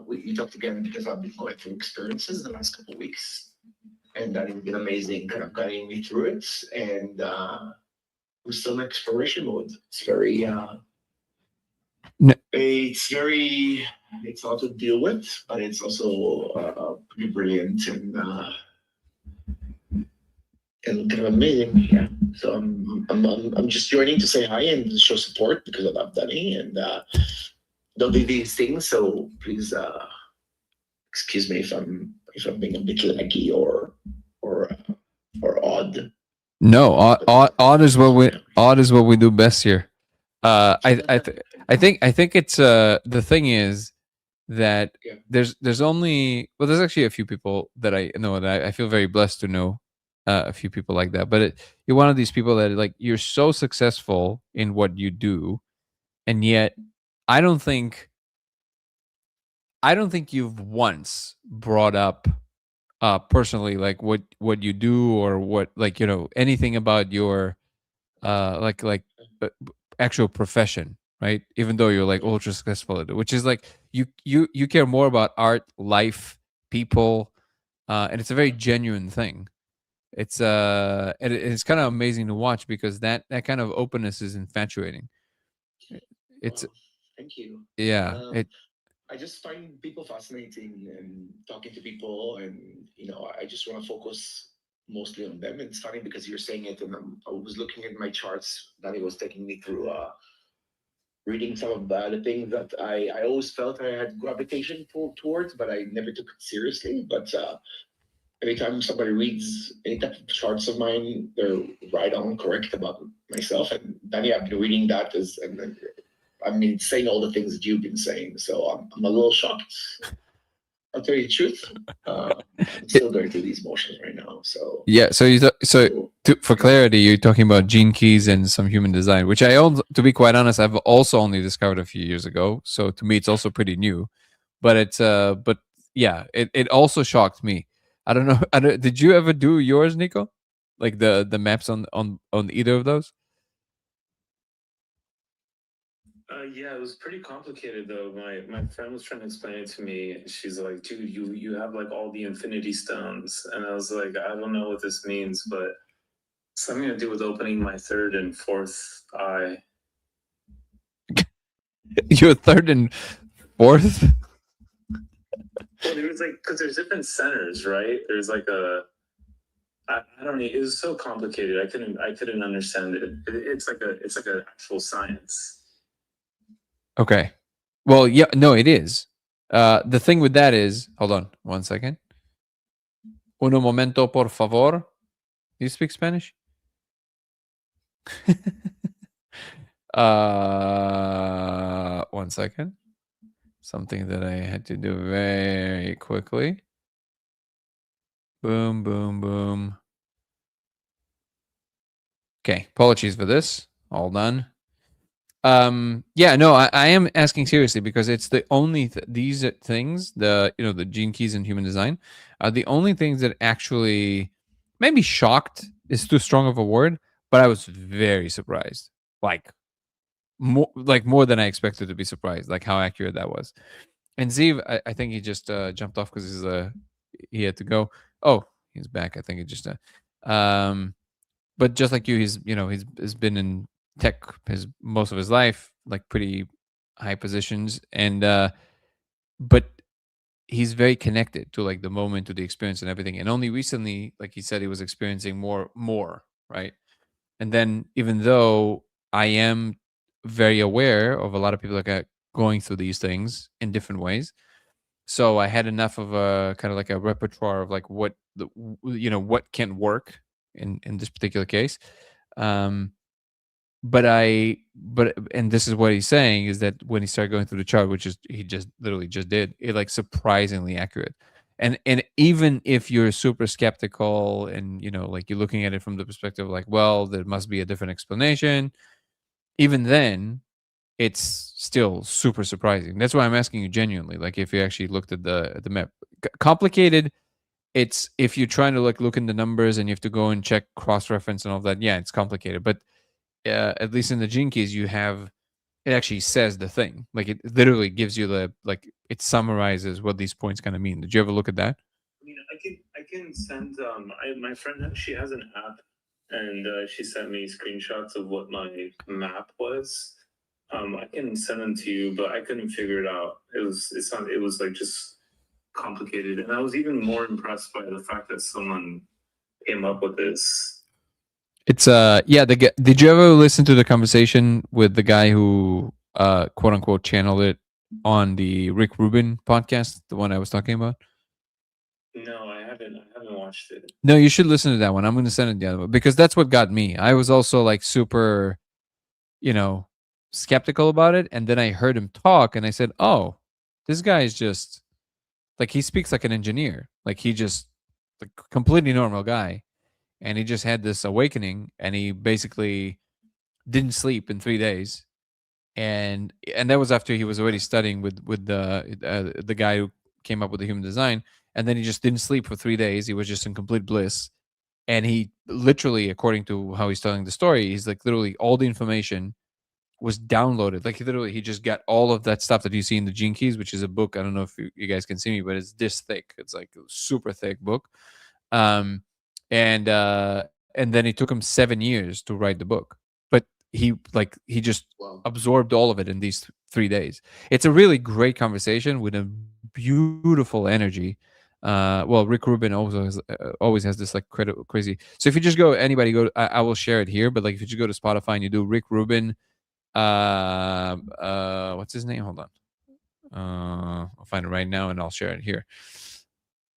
We talked again because I've been going through experiences the last couple of weeks, and that has been amazing, kind of guiding me through it. And we're still in exploration mode. It's very it's a lot to deal with, but it's also pretty brilliant and kind of amazing. Yeah. So I'm just joining to say hi and show support because I love Danny and don't do these things. So please excuse me if I'm being a bit laggy or odd. No, odd is what we do best here. I think it's the thing is that Yeah. there's only there's actually a few people that I know that I feel very blessed to know a few people like that. But you're one of these people that like you're so successful in what you do, and yet I don't think you've once brought up personally like what you do or what like anything about your like actual profession, right? Even though you're like ultra successful at it, which is like you care more about art, life, people, and it's a very genuine thing. It's it's kind of amazing to watch because that kind of openness is infatuating. It's Well, thank you. yeah, it I just find people fascinating and talking to people, and I just want to focus mostly on them. And it's funny because you're saying it, and I was looking at my charts that it was taking me through reading some of the things that I always felt I had gravitation towards, but I never took it seriously. But every time somebody reads any type of charts of mine, they're right on correct about myself. And Danny, I've been reading that and I mean, saying all the things that you've been saying. So I'm a little shocked. I'll tell you the truth. I'm still going through these motions right now. So yeah. For clarity, you're talking about Gene Keys and some human design, which to be quite honest, I've also only discovered a few years ago. So to me, it's also pretty new. But but yeah, it also shocked me. I don't know. Did you ever do yours, Nico? Like the maps on either of those? Yeah, it was pretty complicated though. My friend was trying to explain it to me. She's like, "Dude, you have like all the Infinity Stones," and I was like, "I don't know what this means, but Something to do with opening my third and fourth eye. Your third and fourth? Well, there was like, because there's different centers, right? There's like I don't know. It was so complicated. I couldn't understand it. It's like an actual science. Okay. Well, yeah, no, it is. The thing with that is, hold on 1 second. Uno momento, por favor. You speak Spanish? 1 second. Something that I had to do very quickly. Boom, boom, boom. Okay, apologies for this. All done. Yeah, no, I am asking seriously because it's the only these things, the the gene keys in human design, are the only things that actually, maybe shocked is too strong of a word, but I was very surprised. More than I expected to be surprised, like how accurate that was. And Zeev, I think he just jumped off because he had to go. Oh, he's back. I think he just but just like you, he's been in tech most of his life, like pretty high positions, and but he's very connected to like the moment, to the experience and everything. And only recently, like he said, he was experiencing more, right? And then even though I am very aware of a lot of people that are going through these things in different ways, so I had enough of a kind of like a repertoire of like what what can work in this particular case. Um, and this is what he's saying is that when he started going through the chart, which is he just literally just did it, like surprisingly accurate. And even if you're super skeptical and like you're looking at it from the perspective of like, well, there must be a different explanation, even then it's still super surprising. That's why I'm asking you genuinely, like if you actually looked at the map. Complicated, it's if you're trying to like look in the numbers and you have to go and check cross reference and all that, yeah, it's complicated. But at least in the gene keys, you have, it actually says the thing, like it literally gives you it summarizes what these points kind of mean. Did you ever look at that? I mean, I can send my friend, she has an app, and she sent me screenshots of what my map was. I can send them to you, but I couldn't figure it out. It was like just complicated, and I was even more impressed by the fact that someone came up with this. It's yeah. Did you ever listen to the conversation with the guy who quote unquote channeled it on the Rick Rubin podcast, the one I was talking about? No, I haven't watched it. No, you should listen to that one. I'm going to send it the other one because that's what got me. I was also like super, skeptical about it, and then I heard him talk, and I said, "Oh, this guy is just like he speaks like an engineer. Like he just like completely normal guy." And he just had this awakening, and he basically didn't sleep in 3 days, and that was after he was already studying with the guy who came up with the human design, and then he just didn't sleep for 3 days. He was just in complete bliss, and he literally, according to how he's telling the story, he's like literally all the information was downloaded. Like he just got all of that stuff that you see in the Gene Keys, which is a book. I don't know if you guys can see me, but it's this thick. It's like a super thick book. Um, and then it took him 7 years to write the book, but he just absorbed all of it in these 3 days. It's a really great conversation with a beautiful energy. Well, Rick Rubin always has this like crazy. So if you just anybody go, I will share it here, but like if you just go to Spotify and you do Rick Rubin, what's his name? Hold on. I'll find it right now and I'll share it here.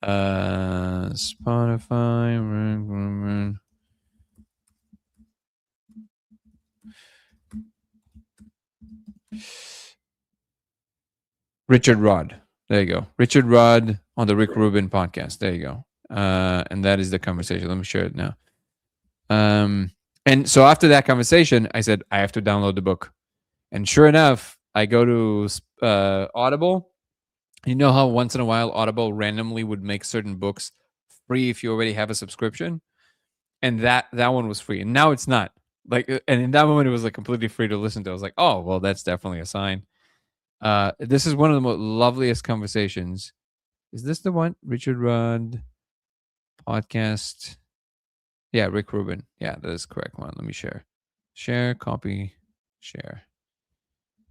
Spotify. Richard Rod. There you go. Richard Rod on the Rick Rubin podcast. There you go. And that is the conversation. Let me share it now. And so after that conversation, I said, I have to download the book. And sure enough, I go to Audible. You know how once in a while Audible randomly would make certain books free if you already have a subscription? And that one was free. And now it's not. Like, and in that moment, it was like completely free to listen to. I was like, oh, well, that's definitely a sign. This is one of the most loveliest conversations. Is this the one? Richard Rudd podcast. Yeah, Rick Rubin. Yeah, that is the correct one. Let me share. Share, copy, share.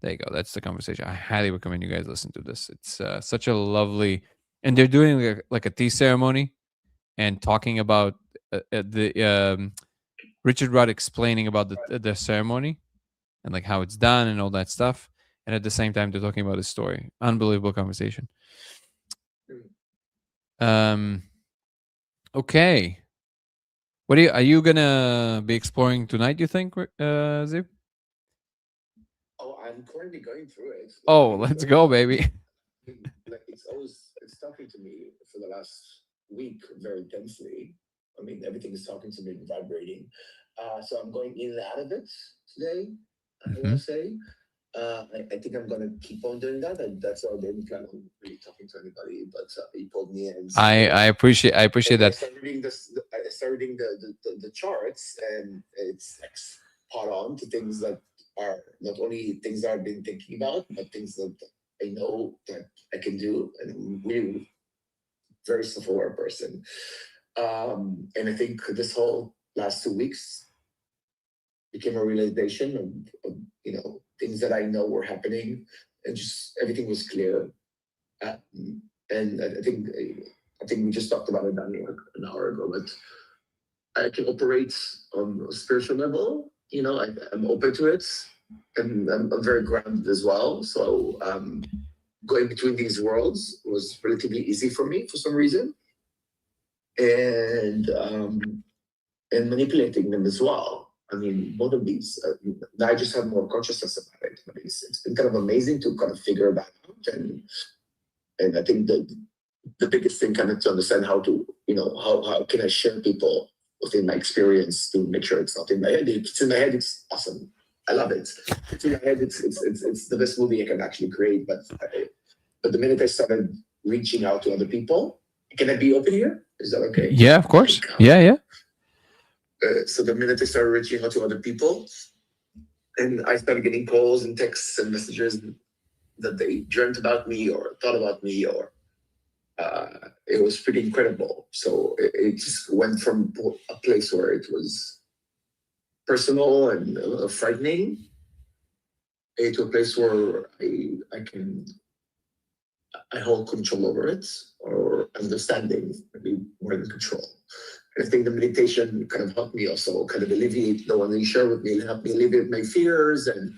There you go. That's the conversation. I highly recommend you guys listen to this. It's such a lovely, and they're doing like a tea ceremony and talking about the Richard Rudd explaining about the ceremony and like how it's done and all that stuff. And at the same time, they're talking about his story. Unbelievable conversation. Okay. What are you gonna be exploring tonight? You think, Ziv? Oh, I'm currently going through it. Oh, let's go, baby. Like it's talking to me for the last week very intensely. I mean, everything is talking to me and vibrating. So I'm going in and out of it today. I want to say. I think I'm gonna keep on doing that. That's why I didn't plan on really talking to anybody, but he pulled me in. I appreciate that. I started reading the charts, and it's like spot on to things that are not only things that I've been thinking about, but things that I know that I can do, and I'm really very self-aware person. And I think this whole last 2 weeks became a realization of things that I know were happening, and just everything was clear. And I think we just talked about it an hour ago, but I can operate on a spiritual level. I'm open to it, and I'm very grounded as well. So going between these worlds was relatively easy for me for some reason, and manipulating them as well. I mean, both of these. I just have more consciousness about it. But it's been kind of amazing to kind of figure that out, and I think the biggest thing kind of to understand how to how can I share people within my experience to make sure it's not in my head. If it's in my head, it's awesome. I love it. If it's in my head, it's the best movie I can actually create. But the minute I started reaching out to other people, can I be open here? Is that okay? Yeah, of course. Yeah. So the minute I started reaching out to other people, and I started getting calls and texts and messages that they dreamt about me or thought about me, or it was pretty incredible. So it just went from a place where it was personal and a little frightening to a place where I hold control over it, or understanding, maybe more than control. And I think the meditation kind of helped me also kind of alleviate the one that you share with me, and helped me alleviate my fears. And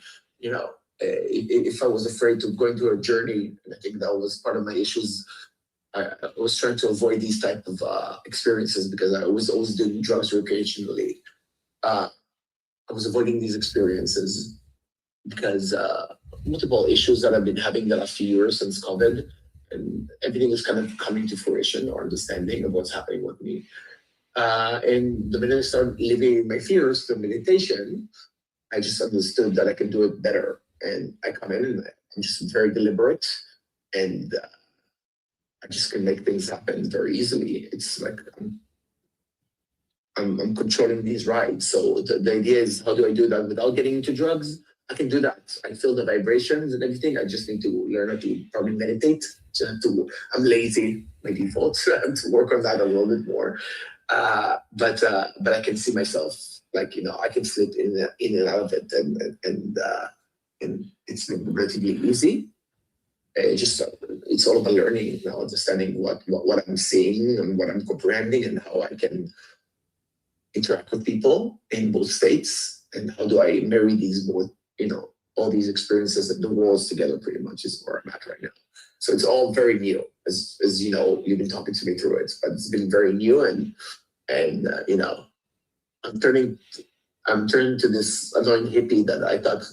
if I was afraid to go into a journey, and I think that was part of my issues. I was trying to avoid these type of experiences because I was always doing drugs recreationally. I was avoiding these experiences because multiple issues that I've been having the last few years since COVID, and everything is kind of coming to fruition or understanding of what's happening with me. And the minute I started alleviating my fears through meditation, I just understood that I can do it better. And I come in and I'm just very deliberate, and I just can make things happen very easily. It's like I'm controlling these rides. So the idea is, how do I do that without getting into drugs? I can do that. I feel the vibrations and everything. I just need to learn how to probably meditate. I'm lazy by default. So I have to work on that a little bit more. But I can see myself, like, I can slip in and out of it, and it's relatively easy. It's all about learning, understanding what I'm seeing and what I'm comprehending, and how I can interact with people in both states, and how do I marry these both, all these experiences and the worlds together. Pretty much is where I'm at right now. So it's all very new, as you've been talking to me through it, but it's been very new, and I'm turning to this annoying hippie that I thought,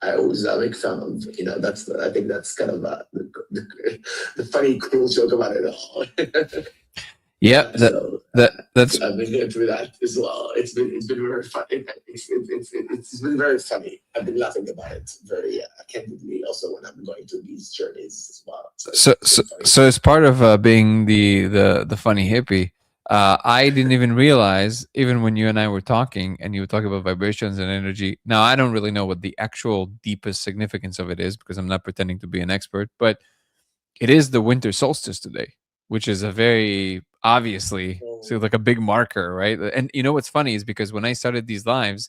I always make fun of. I think that's kind of the funny, cruel joke about it all. Yeah, that's. I've been going through that as well. It's been very funny. It's been very funny. I've been laughing about it very candidly. Also, when I'm going through these journeys as well. So as part of being the funny hippie, I didn't even realize, even when you and I were talking, and you were talking about vibrations and energy. Now, I don't really know what the actual deepest significance of it is, because I'm not pretending to be an expert, but it is the winter solstice today, which is a very obviously. So like a big marker, right? And you know what's funny is because when I started these lives,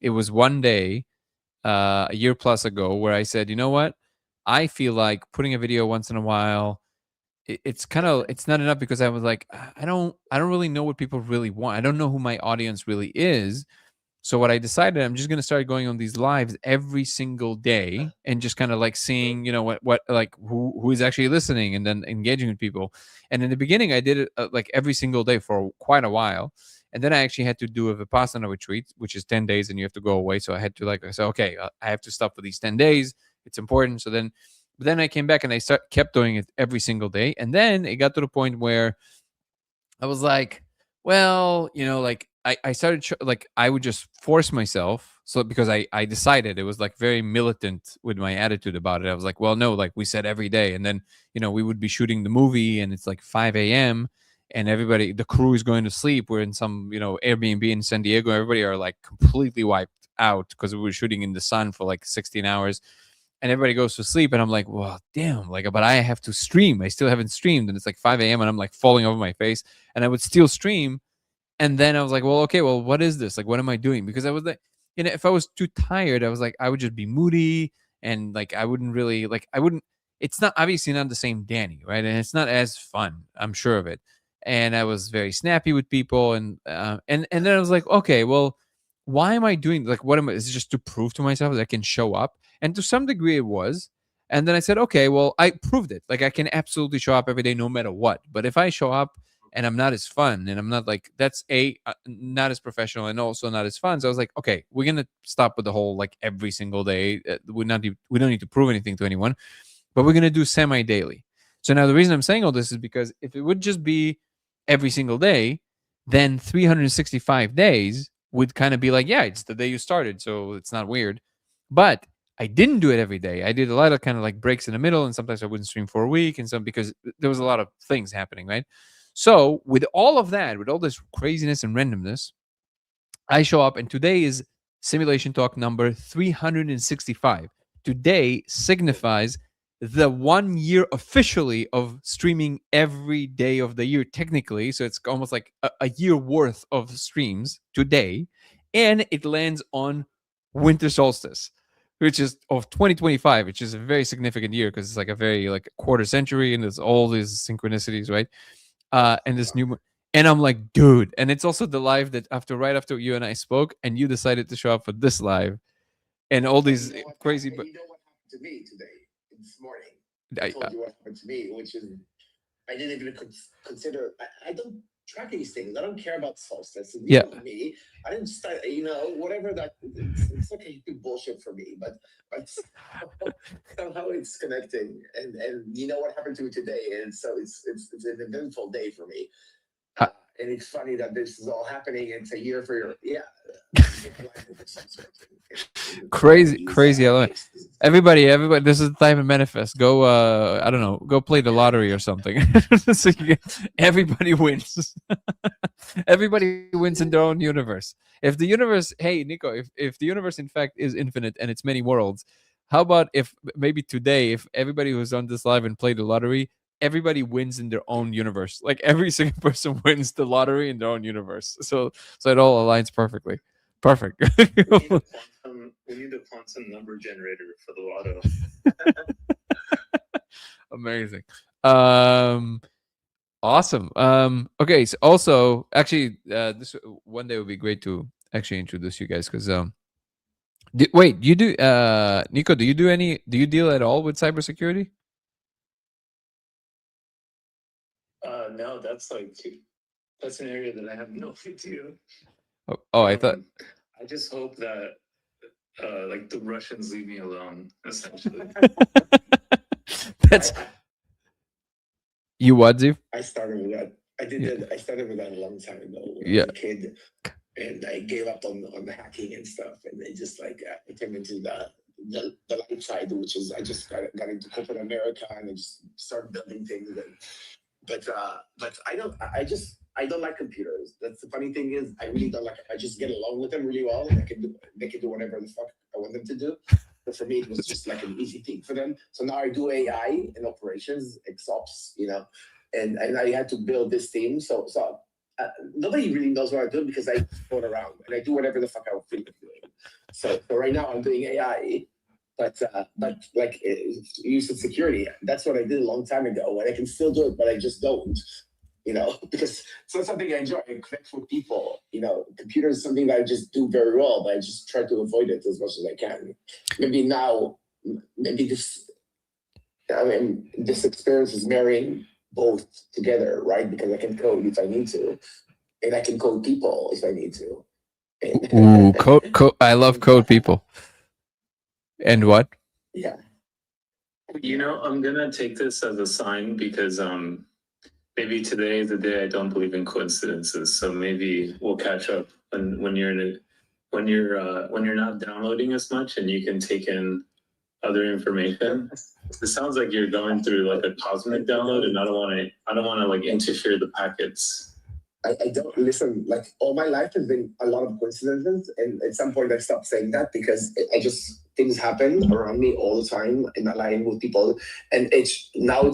it was one day a year plus ago where I said, you know what? I feel like putting a video once in a while, it's kind of it's not enough because I was like, I don't really know what people really want. I don't know who my audience really is. So what I decided, I'm just gonna start going on these lives every single day and just kind of like seeing, what like who is actually listening and then engaging with people. And in the beginning, I did it like every single day for quite a while. And then I actually had to do a Vipassana retreat, which is 10 days and you have to go away. So I had to I said, okay, I have to stop for these 10 days. It's important. But then I came back and kept doing it every single day. And then it got to the point where I was like, well, like I started like I would just force myself. So because I decided, it was like very militant with my attitude about it. I was like, well, no, like we said every day. And then, we would be shooting the movie and it's like 5 a.m. and everybody, the crew is going to sleep. We're in some, Airbnb in San Diego. Everybody are like completely wiped out because we were shooting in the sun for like 16 hours and everybody goes to sleep. And I'm like, well, damn, like, but I have to stream. I still haven't streamed. And it's like 5 a.m. and I'm like falling over my face and I would still stream. And then I was like, well, okay, well, what is this? Like, what am I doing? Because I was like, if I was too tired, I was like, I would just be moody and like, I wouldn't really it's not obviously not the same Danny, right? And it's not as fun. I'm sure of it. And I was very snappy with people. And then I was like, okay, well, why am I doing like, what am I, is it just to prove to myself that I can show up? And to some degree it was. And then I said, okay, well, I proved it. Like I can absolutely show up every day, no matter what. But if I show up and I'm not as fun and I'm not like, that's not as professional and also not as fun. So I was like, okay, we're going to stop with the whole, like every single day. We don't need to prove anything to anyone, but we're going to do semi-daily. So now the reason I'm saying all this is because if it would just be every single day, then 365 days would kind of be like, yeah, it's the day you started. So it's not weird. But I didn't do it every day. I did a lot of kind of like breaks in the middle, and sometimes I wouldn't stream for a week, and some because there was a lot of things happening, right? So with all of that, with all this craziness and randomness, I show up, and today is Simulation Talk number 365. Today signifies the 1 year officially of streaming every day of the year, technically. So it's almost like a year worth of streams today. And it lands on winter solstice, which is of 2025, which is a very significant year because it's like a very like quarter century and there's all these synchronicities, right? And this new, and I'm like, dude, and it's also the live that right after you and I spoke, and you decided to show up for this live, and all these crazy. But you know what happened to me today, this morning? I told you what happened to me, which is I didn't even consider. I don't track these things. I don't care about solstice. Yeah, me. I didn't start. Whatever that. It's like a big bullshit for me. But somehow it's connecting. And you know what happened to me today? And so it's an eventful day for me. And it's funny that this is all happening. It's a year for your crazy element. Everybody, this is the time to manifest. Go, I don't know, go play the lottery or something. So everybody wins. Everybody wins in their own universe. If the universe, hey Nico, if the universe in fact is infinite and it's many worlds, how about if maybe today, if everybody who's on this live and played the lottery, everybody wins in their own universe. Like every single person wins the lottery in their own universe. So it all aligns perfectly. Perfect. We need a quantum number generator for the lotto. Amazing. Awesome. Okay. So also, actually, this one day would be great to actually introduce you guys because wait, you do Nico? Do you deal at all with cybersecurity? No, that's an area that I have no idea. I thought. I just hope that like the Russians leave me alone, essentially. That's you what, Ziv? I started with that. I started with that a long time ago when I was a kid, and I gave up on the hacking and stuff, and then just like I came into the light side, which is I just got into corporate America and I just started building things. But I don't like computers. That's the funny thing is I really don't like. I just get along with them really well, and they can do whatever the fuck I want them to do. But for me, it was just like an easy thing for them. So now I do AI and operations, XOps, and I had to build this team. So nobody really knows what I'm doing because I float around and I do whatever the fuck I feel like doing. So right now I'm doing AI, but like you said, security. That's what I did a long time ago, and I can still do it, but I just don't. Because it's not something I enjoy. I connect with people. Computers is something that I just do very well, but I just try to avoid it as much as I can. Maybe this experience is marrying both together, right? Because I can code if I need to, and I can code people if I need to. Ooh, code. I love code people. And what? Yeah. I'm gonna take this as a sign because maybe today is the day I don't believe in coincidences. So maybe we'll catch up when you're not downloading as much and you can take in other information. It sounds like you're going through like a cosmic download, and I don't want to like interfere the packets. I don't listen. Like all my life has been a lot of coincidences, and at some point I stopped saying that because things happen around me all the time, and I line with people, and it's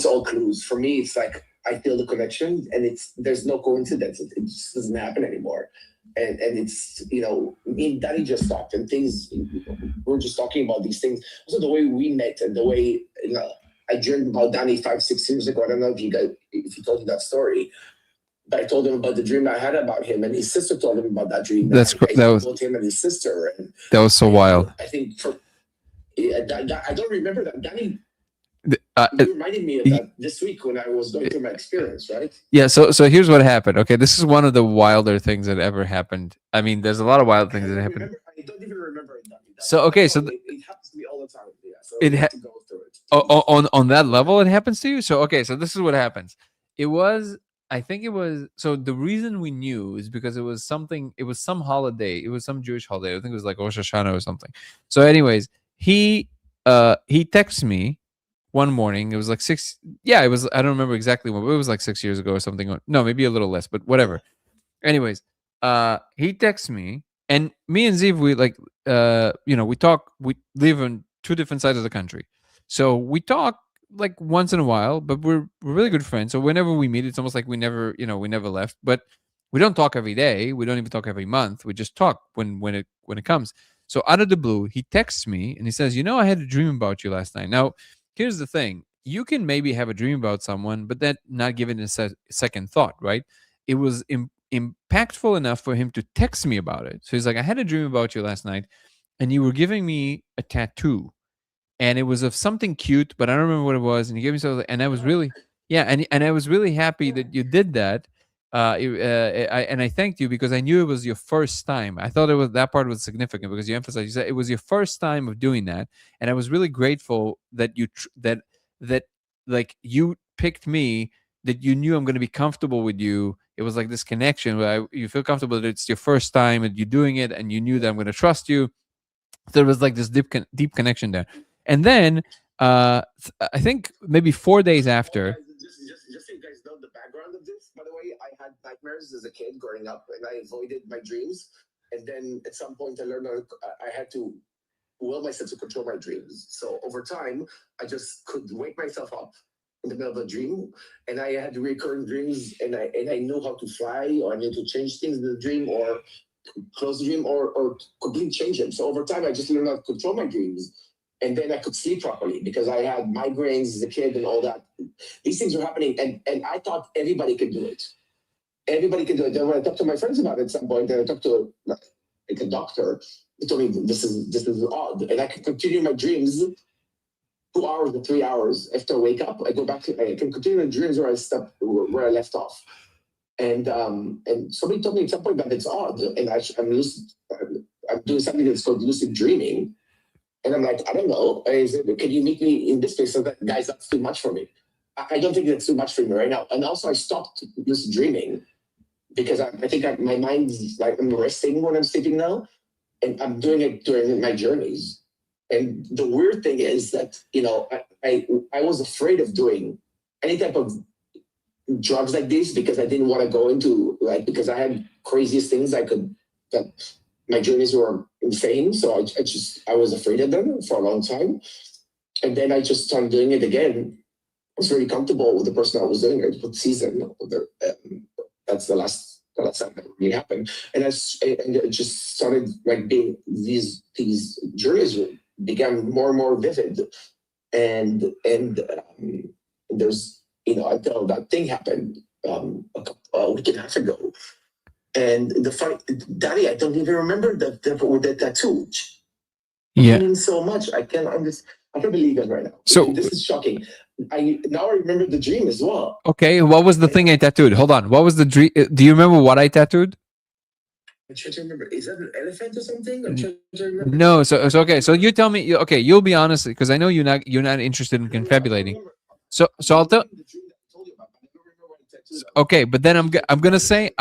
all clues. For me, it's like I feel the connection, and there's no coincidence. It just doesn't happen anymore. And it's me and Danny just talked, and things we're just talking about these things. Also, the way we met and the way I dreamed about Danny 5-6 years ago. I don't know if he told you that story. But I told him about the dream I had about him, and his sister told him about that dream. That was about him and his sister. And that was so wild. I think I don't remember that. Danny, you reminded me of that this week when I was going through my experience, right? Yeah. So here's what happened. Okay, this is one of the wilder things that ever happened. I mean, there's a lot of wild things that happened. I don't even remember it. So okay, so it happens to me all the time. Yeah. So it have to go through it. On that level, it happens to you. So okay, so this is what happens. I think it was, so the reason we knew is because it was some holiday. It was some Jewish holiday. I think it was like Rosh Hashanah or something. So anyways, he texted me one morning. It was like 6. Yeah, it was, I don't remember exactly when, but it was like 6 years ago or something. No, maybe a little less, but whatever. Anyways, he texts me, and me and Ziv, we talk, we live on 2 different sides of the country. So we talk like once in a while, but we're really good friends. So whenever we meet, it's almost like we never left. But we don't talk every day. We don't even talk every month. We just talk when it comes. So out of the blue, he texts me and he says, I had a dream about you last night. Now, here's the thing. You can maybe have a dream about someone, but that not give it a second thought, right? It was impactful enough for him to text me about it. So he's like, I had a dream about you last night, and you were giving me a tattoo. And it was of something cute, but I don't remember what it was. And he gave me something, and I was really, and I was really happy that you did that. And I thanked you because I knew it was your first time. I thought that part was significant because you emphasized, you said it was your first time of doing that, and I was really grateful that you picked me, that you knew I'm going to be comfortable with you. It was like this connection where you feel comfortable that it's your first time and you're doing it, and you knew that I'm going to trust you. So there was like this deep connection there. And then I think maybe 4 days after. Just so you guys know the background of this, by the way, I had nightmares as a kid growing up, and I avoided my dreams. And then at some point, I learned I had to will myself to control my dreams. So over time, I just could wake myself up in the middle of a dream, and I had recurring dreams, and I knew how to fly, or I knew to change things in the dream, or close the dream, or completely change them. So over time, I just learned how to control my dreams. And then I could sleep properly because I had migraines as a kid and all that. These things were happening, and I thought everybody could do it. Everybody could do it. Then when I talked to my friends about it at some point, and I talked to like a doctor, he told me this is odd, and I could continue my dreams 2 hours or 3 hours after I wake up. I go back to, I can continue my dreams where I left off. And somebody told me at some point that it's odd, and I'm doing something that's called lucid dreaming. And I'm like, I don't know. Can you meet me in this place? So that, guys, that's too much for me. I don't think that's too much for me right now. And also, I stopped lucid dreaming because I think my mind's like, I'm resting when I'm sleeping now, and I'm doing it during my journeys. And the weird thing is that I was afraid of doing any type of drugs like this because I didn't want to go into because I had craziest things my journeys were insane, so I was afraid of them for a long time, and then I just started doing it again, was very comfortable with the person I was doing it with season. That's the last time that really happened. And and it just started like being these journeys began more and more vivid. And there's until that thing happened a week and a half ago. And the fight, Daddy, I don't even remember the tattoo. Yeah. Means so much. I can't believe it right now. So this is shocking. I remember the dream as well. Okay, what was the thing I tattooed? Hold on. What was the dream? Do you remember what I tattooed? I'm trying to remember. Is that an elephant or something? I'm trying to remember. No, so okay. So you tell me. Okay, you'll be honest because I know you're not interested in confabulating. So I'll tell. Okay, but then I'm gonna say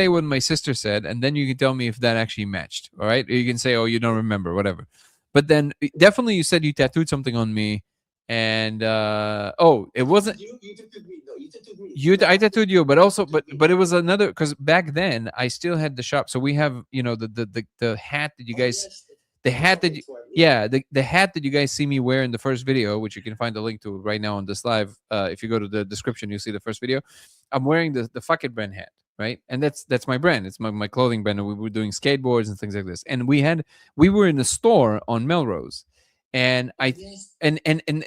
what my sister said, and then you can tell me if that actually matched. All right, or you can say, oh, you don't remember, whatever. But then definitely you said you tattooed something on me, and it wasn't you tattooed me. No, you tattooed me. I tattooed you, but also but it was another because back then I still had the shop. So we have the hat that you guys. The hat that the hat that you guys see me wear in the first video, which you can find the link to right now on this live. If you go to the description, you'll see the first video. I'm wearing the Fuck It brand hat, right? And that's my brand. It's my clothing brand. And we were doing skateboards and things like this. And we were in a store on Melrose, and and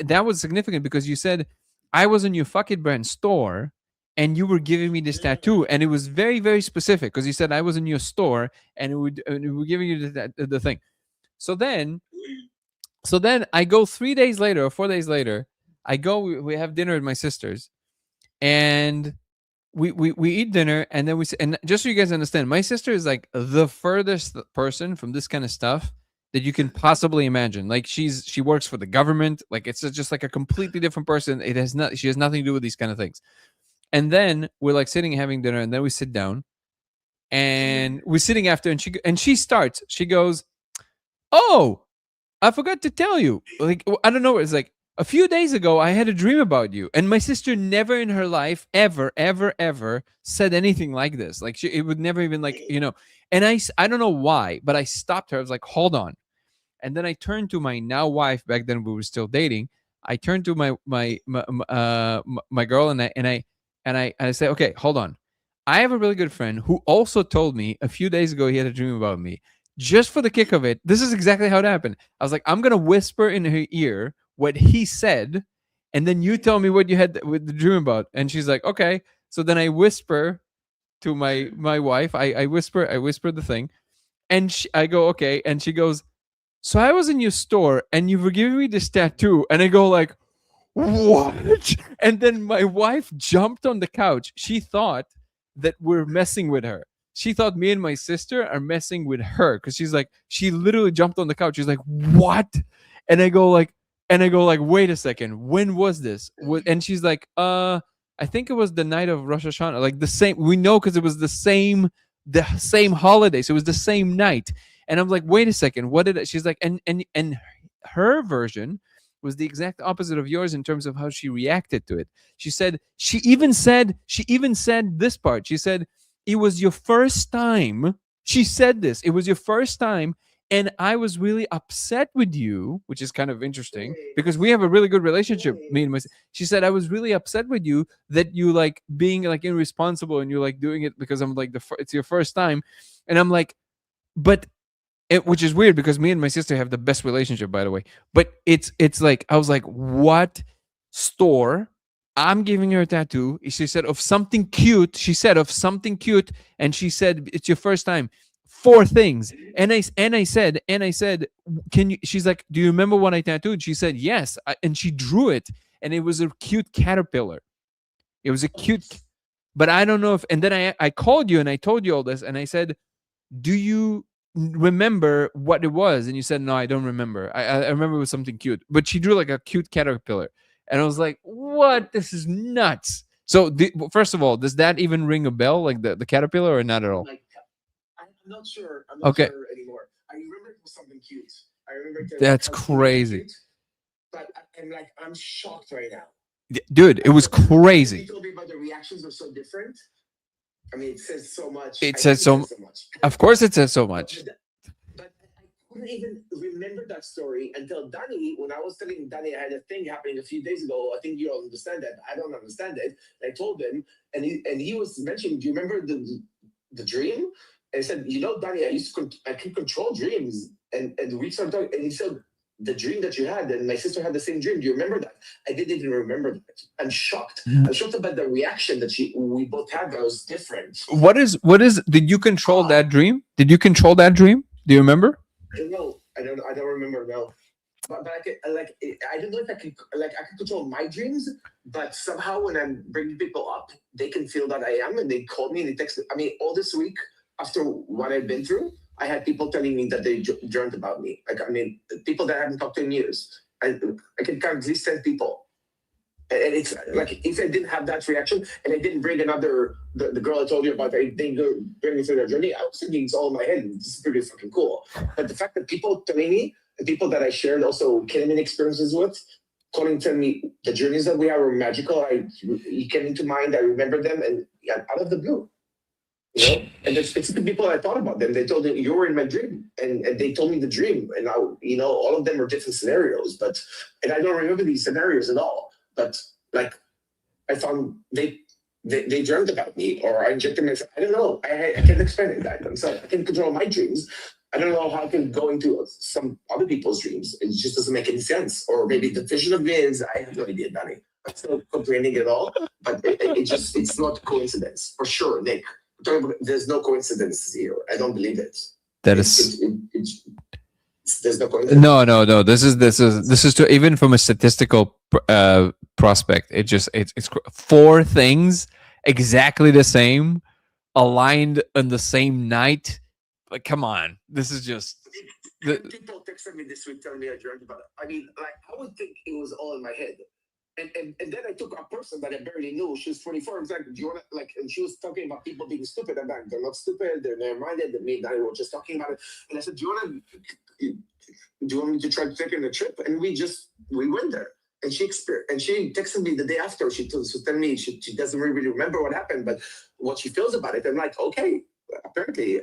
that was significant because you said I was in your Fuck It brand store. And you were giving me this tattoo, and it was very, very specific because you said I was in your store, and we were giving you the thing. So then I go 3 days later or 4 days later. We have dinner at my sister's, and we eat dinner, and then and just so you guys understand, my sister is like the furthest person from this kind of stuff that you can possibly imagine. Like she works for the government. Like it's just like a completely different person. She has nothing to do with these kind of things. And then we're like sitting and having dinner, and then we sit down, and we're sitting after, and she goes, oh, I forgot to tell you. Like, I don't know. It's like a few days ago, I had a dream about you. And my sister never in her life, ever, ever, ever said anything like this. Like, it would never even And I don't know why, but I stopped her. I was like, hold on. And then I turned to my now wife. Back then, we were still dating. I turned to my girl, and I say, okay, hold on. I have a really good friend who also told me a few days ago he had a dream about me. Just for the kick of it, this is exactly how it happened. I was like, I'm going to whisper in her ear what he said, and then you tell me what you had with the dream about. And she's like, okay. So then I whisper to my wife. I whisper the thing, and I go, okay. And she goes, so I was in your store, and you were giving me this tattoo. And I go like, what? And then my wife jumped on the couch. She thought that we're messing with her. She thought me and my sister are messing with her because she literally jumped on the couch. She's like, what? And I go like, wait a second, when was this? And she's like, I think it was the night of Rosh Hashanah, like the same. We know because it was the same holiday, so it was the same night. And I'm like, wait a second, what did it? She's like, and her version was the exact opposite of yours in terms of how she reacted to it. She even said this part. She said, it was your first time. She said this. It was your first time. And I was really upset with you, which is kind of interesting because we have a really good relationship. Me and my, she said, I was really upset with you that you like being like irresponsible and you're like doing it because I'm like, it's your first time. And I'm like, which is weird because me and my sister have the best relationship, by the way. But it's like, I was like, what store? I'm giving her a tattoo. She said of something cute. And she said, it's your first time. 4 things. And I said, can you? She's like, do you remember what I tattooed? She said, yes. And she drew it, and it was a cute caterpillar. It was a cute, but I don't know if. And then I called you and I told you all this, and I said, do you remember what it was? And you said, no, I don't remember. I remember it was something cute, but she drew like a cute caterpillar. And I was like, what? This is nuts. So first of all, does that even ring a bell, like the caterpillar, or not at all? I'm not sure. I'm not okay. sure anymore. I remember it was something cute. I remember that's crazy. Cute, but I'm shocked right now. Dude, it was crazy. You told me about the reactions are so different. I mean, it says so much. It says so much. Of course it says so much. But I wouldn't even remember that story until Danny, when I was telling Danny I had a thing happening a few days ago. I think you don't understand that. I don't understand it. And I told him, and he was mentioning, do you remember the dream? And I said, Danny, I can control dreams. And we started talking, and he said, the dream that you had, and my sister had the same dream. Do you remember that? I didn't even remember that. I'm shocked. I'm shocked about the reaction that we both had. That was different. What is? Did you control that dream? Did you control that dream? Do you remember? I don't know. I don't remember. No. But I can, I don't know if I can control my dreams, but somehow when I'm bringing people up, they can feel that I am, and they call me and they text me. I mean, all this week after what I've been through, I had people telling me that they dreamt about me. People that I haven't talked to in years. I can count at least 10 people. And it's like, if I didn't have that reaction and I didn't bring the girl I told you about, I didn't bring me through their journey, I was thinking it's all in my head. This is pretty fucking cool. But the fact that people telling me, the people that I shared also ketamine experiences with, telling me the journeys that we have were magical. You came into mind, I remember them, and out of the blue. And it's the people I thought about them. They told me you were in my dream, and they told me the dream, and all of them were different scenarios, and I don't remember these scenarios at all. But like, I found they dreamt about me, or I injected myself. I don't know. I can't explain it. I'm sorry. I can control my dreams. I don't know how I can go into some other people's dreams. It just doesn't make any sense. Or maybe the vision of me is, I have no idea, Danny. I'm still complaining at all, but it's not coincidence for sure, Nick. There's no coincidence here. I don't believe it. There's no coincidence. No. This is to, even from a statistical prospect. It's 4 things exactly the same, aligned on the same night. Like, come on, this is just. People texted me this week telling me I dreamt about it. I mean, like, I would think it was all in my head. And then I took a person that I barely knew. She was 24. I was like, do you want to, and she was talking about people being stupid. I'm like, they're not stupid. They're narrow-minded. Me and I were just talking about it. And I said, do you want me to try to take her on a trip? And we went there. And she texted me the day after. She told me she doesn't really remember what happened, but what she feels about it. I'm like, okay, apparently,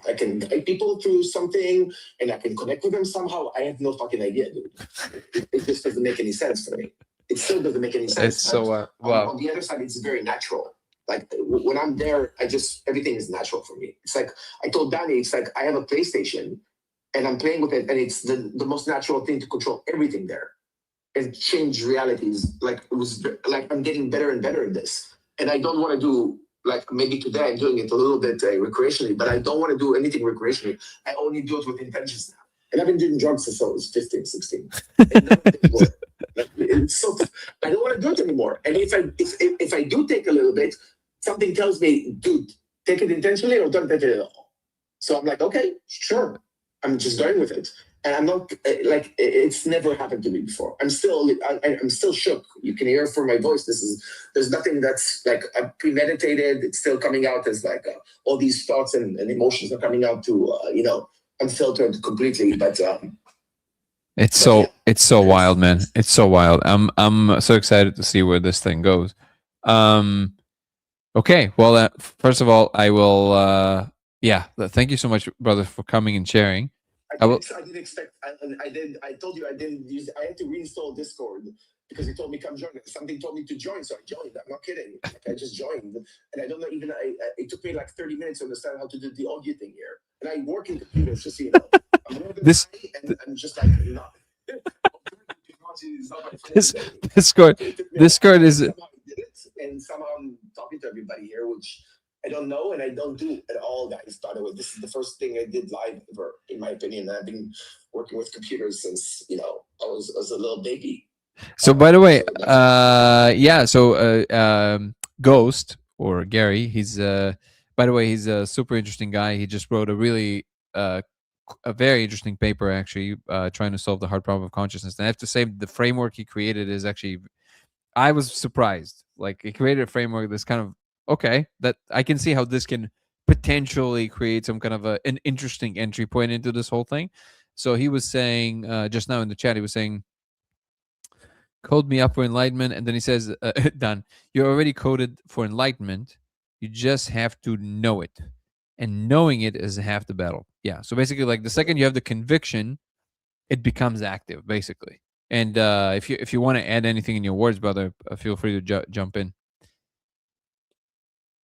I can guide people through something, and I can connect with them somehow. I have no fucking idea, dude. It just doesn't make any sense for me. It still doesn't make any sense. It's so wow. On the other side, it's very natural. Like, when I'm there, everything is natural for me. It's like I told Danny, it's like I have a PlayStation, and I'm playing with it, and it's the most natural thing to control everything there and change realities. Like, it was like I'm getting better and better at this, and I don't want to do. Like, maybe today I'm doing it a little bit recreationally, but I don't want to do anything recreationally. I only do it with intentions now. And I've been doing drugs since I was 15, 16. So I don't want to do it anymore. And if I do take a little bit, something tells me, dude, take it intentionally or don't take it at all. So I'm like, okay, sure. I'm just going with it. And I'm not it's never happened to me before. I'm still shook. You can hear from my voice. There's nothing that's like premeditated. It's still coming out as like all these thoughts and emotions are coming out to unfiltered completely. But it's so wild, man. It's so wild. I'm so excited to see where this thing goes. Okay. Well, first of all, I will. Thank you so much, brother, for coming and sharing. I didn't expect. I told you I didn't use. I had to reinstall Discord because he told me come join. Something told me to join, so I joined. I'm not kidding. Like, I just joined, and I don't know even. It took me like 30 minutes to understand how to do the audio thing here. And I work in computers, just so you know. I'm more than and I'm just like not. Discord is. And somehow I'm talking to everybody here, which I don't know, and I don't do at all, guys. By the way, this is the first thing I did live ever, in my opinion. I've been working with computers since I was a little baby. So, by the way, Ghost, or Gary, he's by the way, he's a super interesting guy. He just wrote a really a very interesting paper, actually, trying to solve the hard problem of consciousness. And I have to say, the framework he created is actually, I was surprised. Like, he created a framework that's kind of okay, that I can see how this can potentially create some kind of an interesting entry point into this whole thing. So he was saying just now in the chat, he was saying, code me up for enlightenment. And then he says, Dan, you're already coded for enlightenment. You just have to know it. and knowing it is half the battle. Yeah. So basically, like the second you have the conviction, it becomes active, basically. And if you want to add anything in your words, brother, feel free to jump in.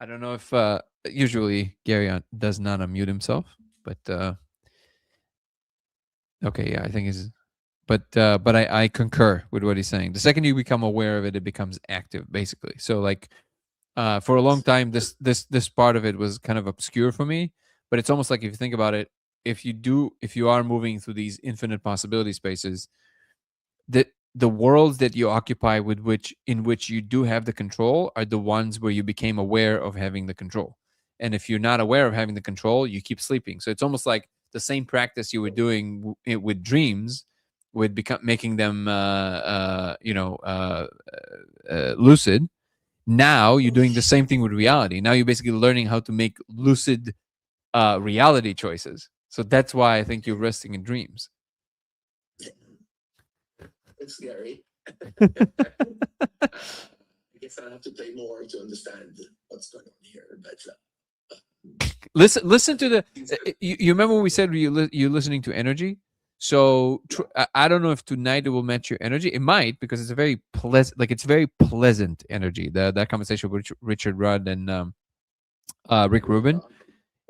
I don't know if usually Gary does not unmute himself, but okay, yeah, I think he's. But I concur with what he's saying. The second you become aware of it, it becomes active, basically. So like for a long time, this part of it was kind of obscure for me. But it's almost like if you think about it, if you are moving through these infinite possibility spaces, the worlds that you occupy in which you do have the control are the ones where you became aware of having the control. And if you're not aware of having the control, you keep sleeping. So it's almost like the same practice you were doing with dreams, with making them lucid. Now you're doing the same thing with reality. Now you're basically learning how to make lucid reality choices. So that's why I think you're resting in dreams. It's scary. I guess I have to play more to understand what's going on here. But listen to the. You remember when we said you're listening to energy? So I don't know if tonight it will match your energy. It might, because it's a very pleasant, it's very pleasant energy. That conversation with Richard Rudd and Rick Rubin.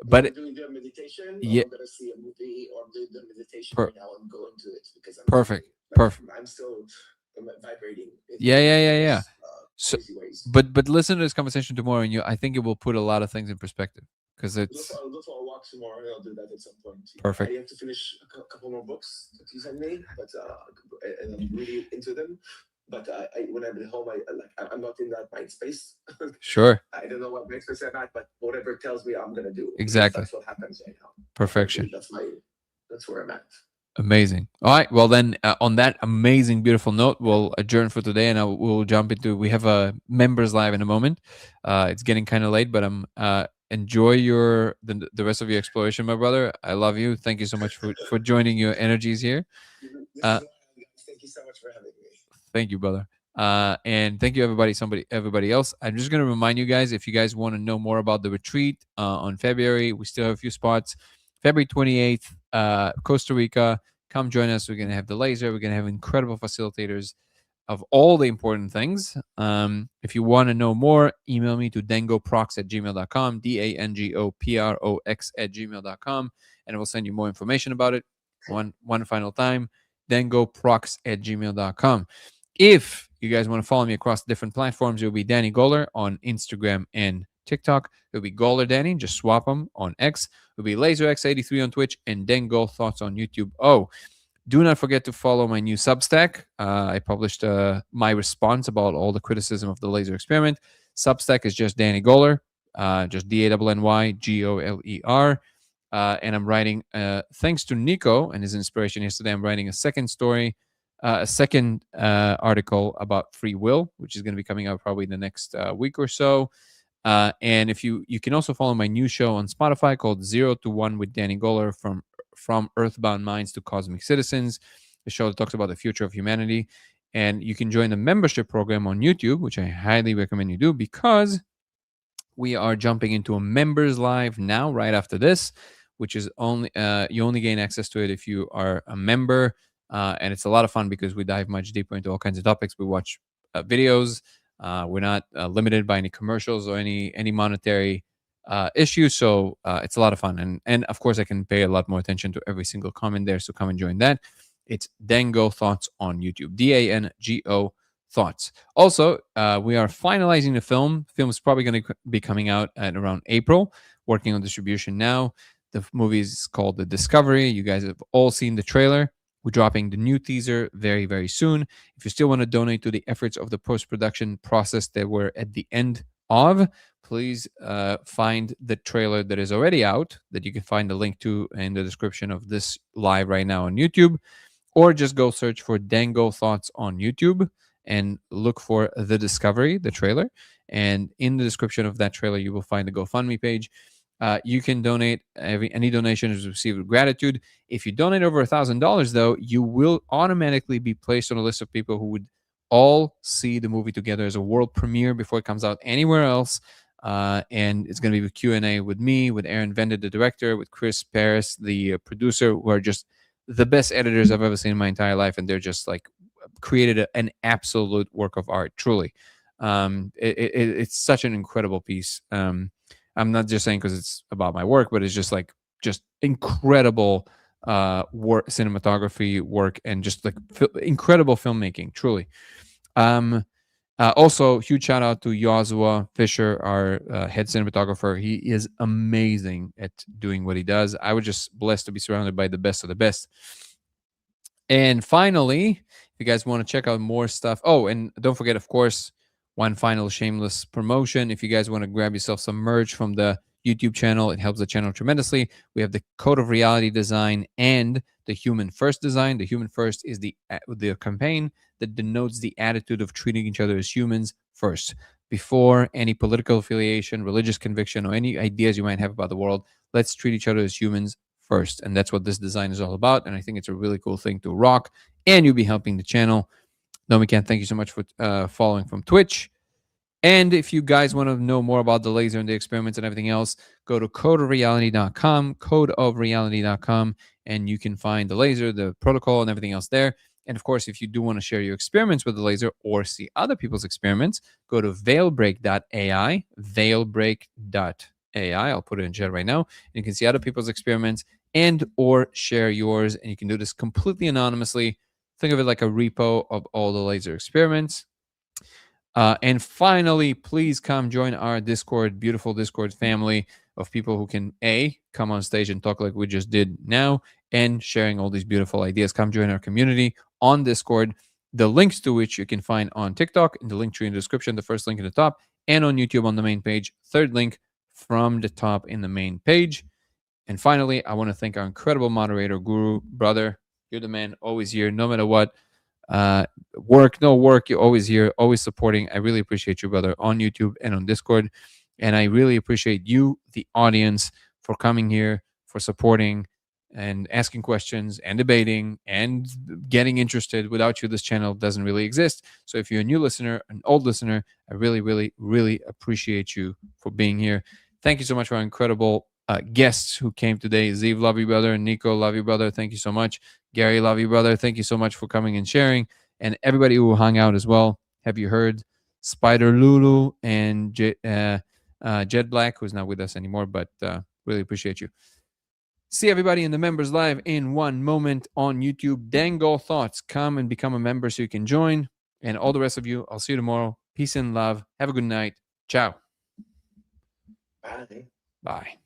But doing the meditation, yeah, I'm gonna see a movie or do the meditation right now and go into it because I'm perfect. I'm still vibrating. Yeah. So, but listen to this conversation tomorrow, and I think it will put a lot of things in perspective, because it's. I'll go for a walk tomorrow, and I'll do that at some point. Perfect. I have to finish a couple more books that you sent me, but and I'm really into them. But when I'm at home, I'm not in that mind space. Sure. I don't know what mind space I'm at, but whatever it tells me, I'm gonna do. Exactly. That's what happens right now. Perfection. That's where I'm at. Amazing. All right. Well, then, on that amazing, beautiful note, we'll adjourn for today, and we'll jump into. We have a members live in a moment. It's getting kind of late, but enjoy the rest of your exploration, my brother. I love you. Thank you so much for joining your energies here. Thank you so much for having me. Thank you, brother. And thank you, everybody else. I'm just going to remind you guys, if you guys want to know more about the retreat on February, we still have a few spots. February 28th, Costa Rica. Come join us. We're going to have the laser. We're going to have incredible facilitators of all the important things. If you want to know more, email me to dangoprox@gmail.com, dangoprox@gmail.com, and I will send you more information about it. One final time, dangoprox@gmail.com. If you guys want to follow me across different platforms, it will be Danny Goller on Instagram and TikTok. It'll be Goller Danny. Just swap them on X. It'll be LaserX83 on Twitch and Dango Thoughts on YouTube. Oh, do not forget to follow my new Substack. I published my response about all the criticism of the laser experiment. Substack is just Danny Goller, just DANNYGOLER. And I'm writing, thanks to Nico and his inspiration yesterday, I'm writing a second story, a second article about free will, which is going to be coming out probably the next week or so. And if you can also follow my new show on Spotify called 0 to 1 with Danny Goller, from Earthbound Minds to Cosmic Citizens, the show that talks about the future of humanity. And you can join the membership program on YouTube, which I highly recommend you do, because we are jumping into a members live now, right after this, which is only you only gain access to it if you are a member. And it's a lot of fun because we dive much deeper into all kinds of topics. We watch videos. We're not limited by any commercials or any monetary issues. So it's a lot of fun. And of course, I can pay a lot more attention to every single comment there. So come and join that. It's Dango Thoughts on YouTube. DANGO Thoughts. Also, we are finalizing the film. Film is probably going to be coming out at around April. Working on distribution now. The movie is called The Discovery. You guys have all seen the trailer. We're dropping the new teaser very, very soon. If you still want to donate to the efforts of the post-production process that we're at the end of, please find the trailer that is already out, that you can find the link to in the description of this live right now on YouTube, or just go search for Dango Thoughts on YouTube and look for The Discovery, the trailer. And in the description of that trailer, you will find the GoFundMe page. You can donate. Any donation is received with gratitude. If you donate over $1,000, though, you will automatically be placed on a list of people who would all see the movie together as a world premiere before it comes out anywhere else. and it's going to be a Q&A with me, with Aaron Venda, the director, with Chris Paris, the producer, who are just the best editors I've ever seen in my entire life, and they're just like created an absolute work of art, truly. It's such an incredible piece. I'm not just saying because it's about my work, but it's just like just incredible work, cinematography work, and just like incredible filmmaking, truly. Also, huge shout out to Joshua Fisher, our head cinematographer. He is amazing at doing what he does. I was just blessed to be surrounded by the best of the best. And finally, if you guys want to check out more stuff, oh, and don't forget, of course, one final shameless promotion. If you guys want to grab yourself some merch from the YouTube channel, it helps the channel tremendously. We have the Code of Reality design and the Human First design. The Human First is the campaign that denotes the attitude of treating each other as humans first, before any political affiliation, religious conviction, or any ideas you might have about the world. Let's treat each other as humans first. And that's what this design is all about. And I think it's a really cool thing to rock. And you'll be helping the channel. Nomican, thank you so much for following from Twitch. And if you guys want to know more about the laser and the experiments and everything else, go to codeofreality.com, codeofreality.com, and you can find the laser, the protocol, and everything else there. And of course, if you do want to share your experiments with the laser or see other people's experiments, go to veilbreak.ai, veilbreak.ai. I'll put it in chat right now. And you can see other people's experiments and or share yours. And you can do this completely anonymously. Think of it like a repo of all the laser experiments. And finally, please come join our Discord, beautiful Discord family of people who can come on stage and talk like we just did now, and sharing all these beautiful ideas. Come join our community on Discord, the links to which you can find on TikTok in the link tree in the description, the first link in the top, and on YouTube on the main page, third link from the top in the main page. And finally, I want to thank our incredible moderator, Guru, brother. You're the man, always here, no matter what. Work, no work, you're always here, always supporting. I really appreciate you, brother, on YouTube and on Discord. And I really appreciate you, the audience, for coming here, for supporting and asking questions and debating and getting interested. Without you, this channel doesn't really exist. So if you're a new listener, an old listener, I really, really, really appreciate you for being here. Thank you so much for our incredible guests who came today. Zeev, love you, brother. Nico, love you, brother. Thank you so much. Gary, love you, brother. Thank you so much for coming and sharing. And everybody who hung out as well. Have you heard Spider Lulu and Jet Black, who's not with us anymore, but really appreciate you. See everybody in the members live in one moment on YouTube. Dangle Thoughts. Come and become a member so you can join. And all the rest of you, I'll see you tomorrow. Peace and love. Have a good night. Ciao. Bye. Bye.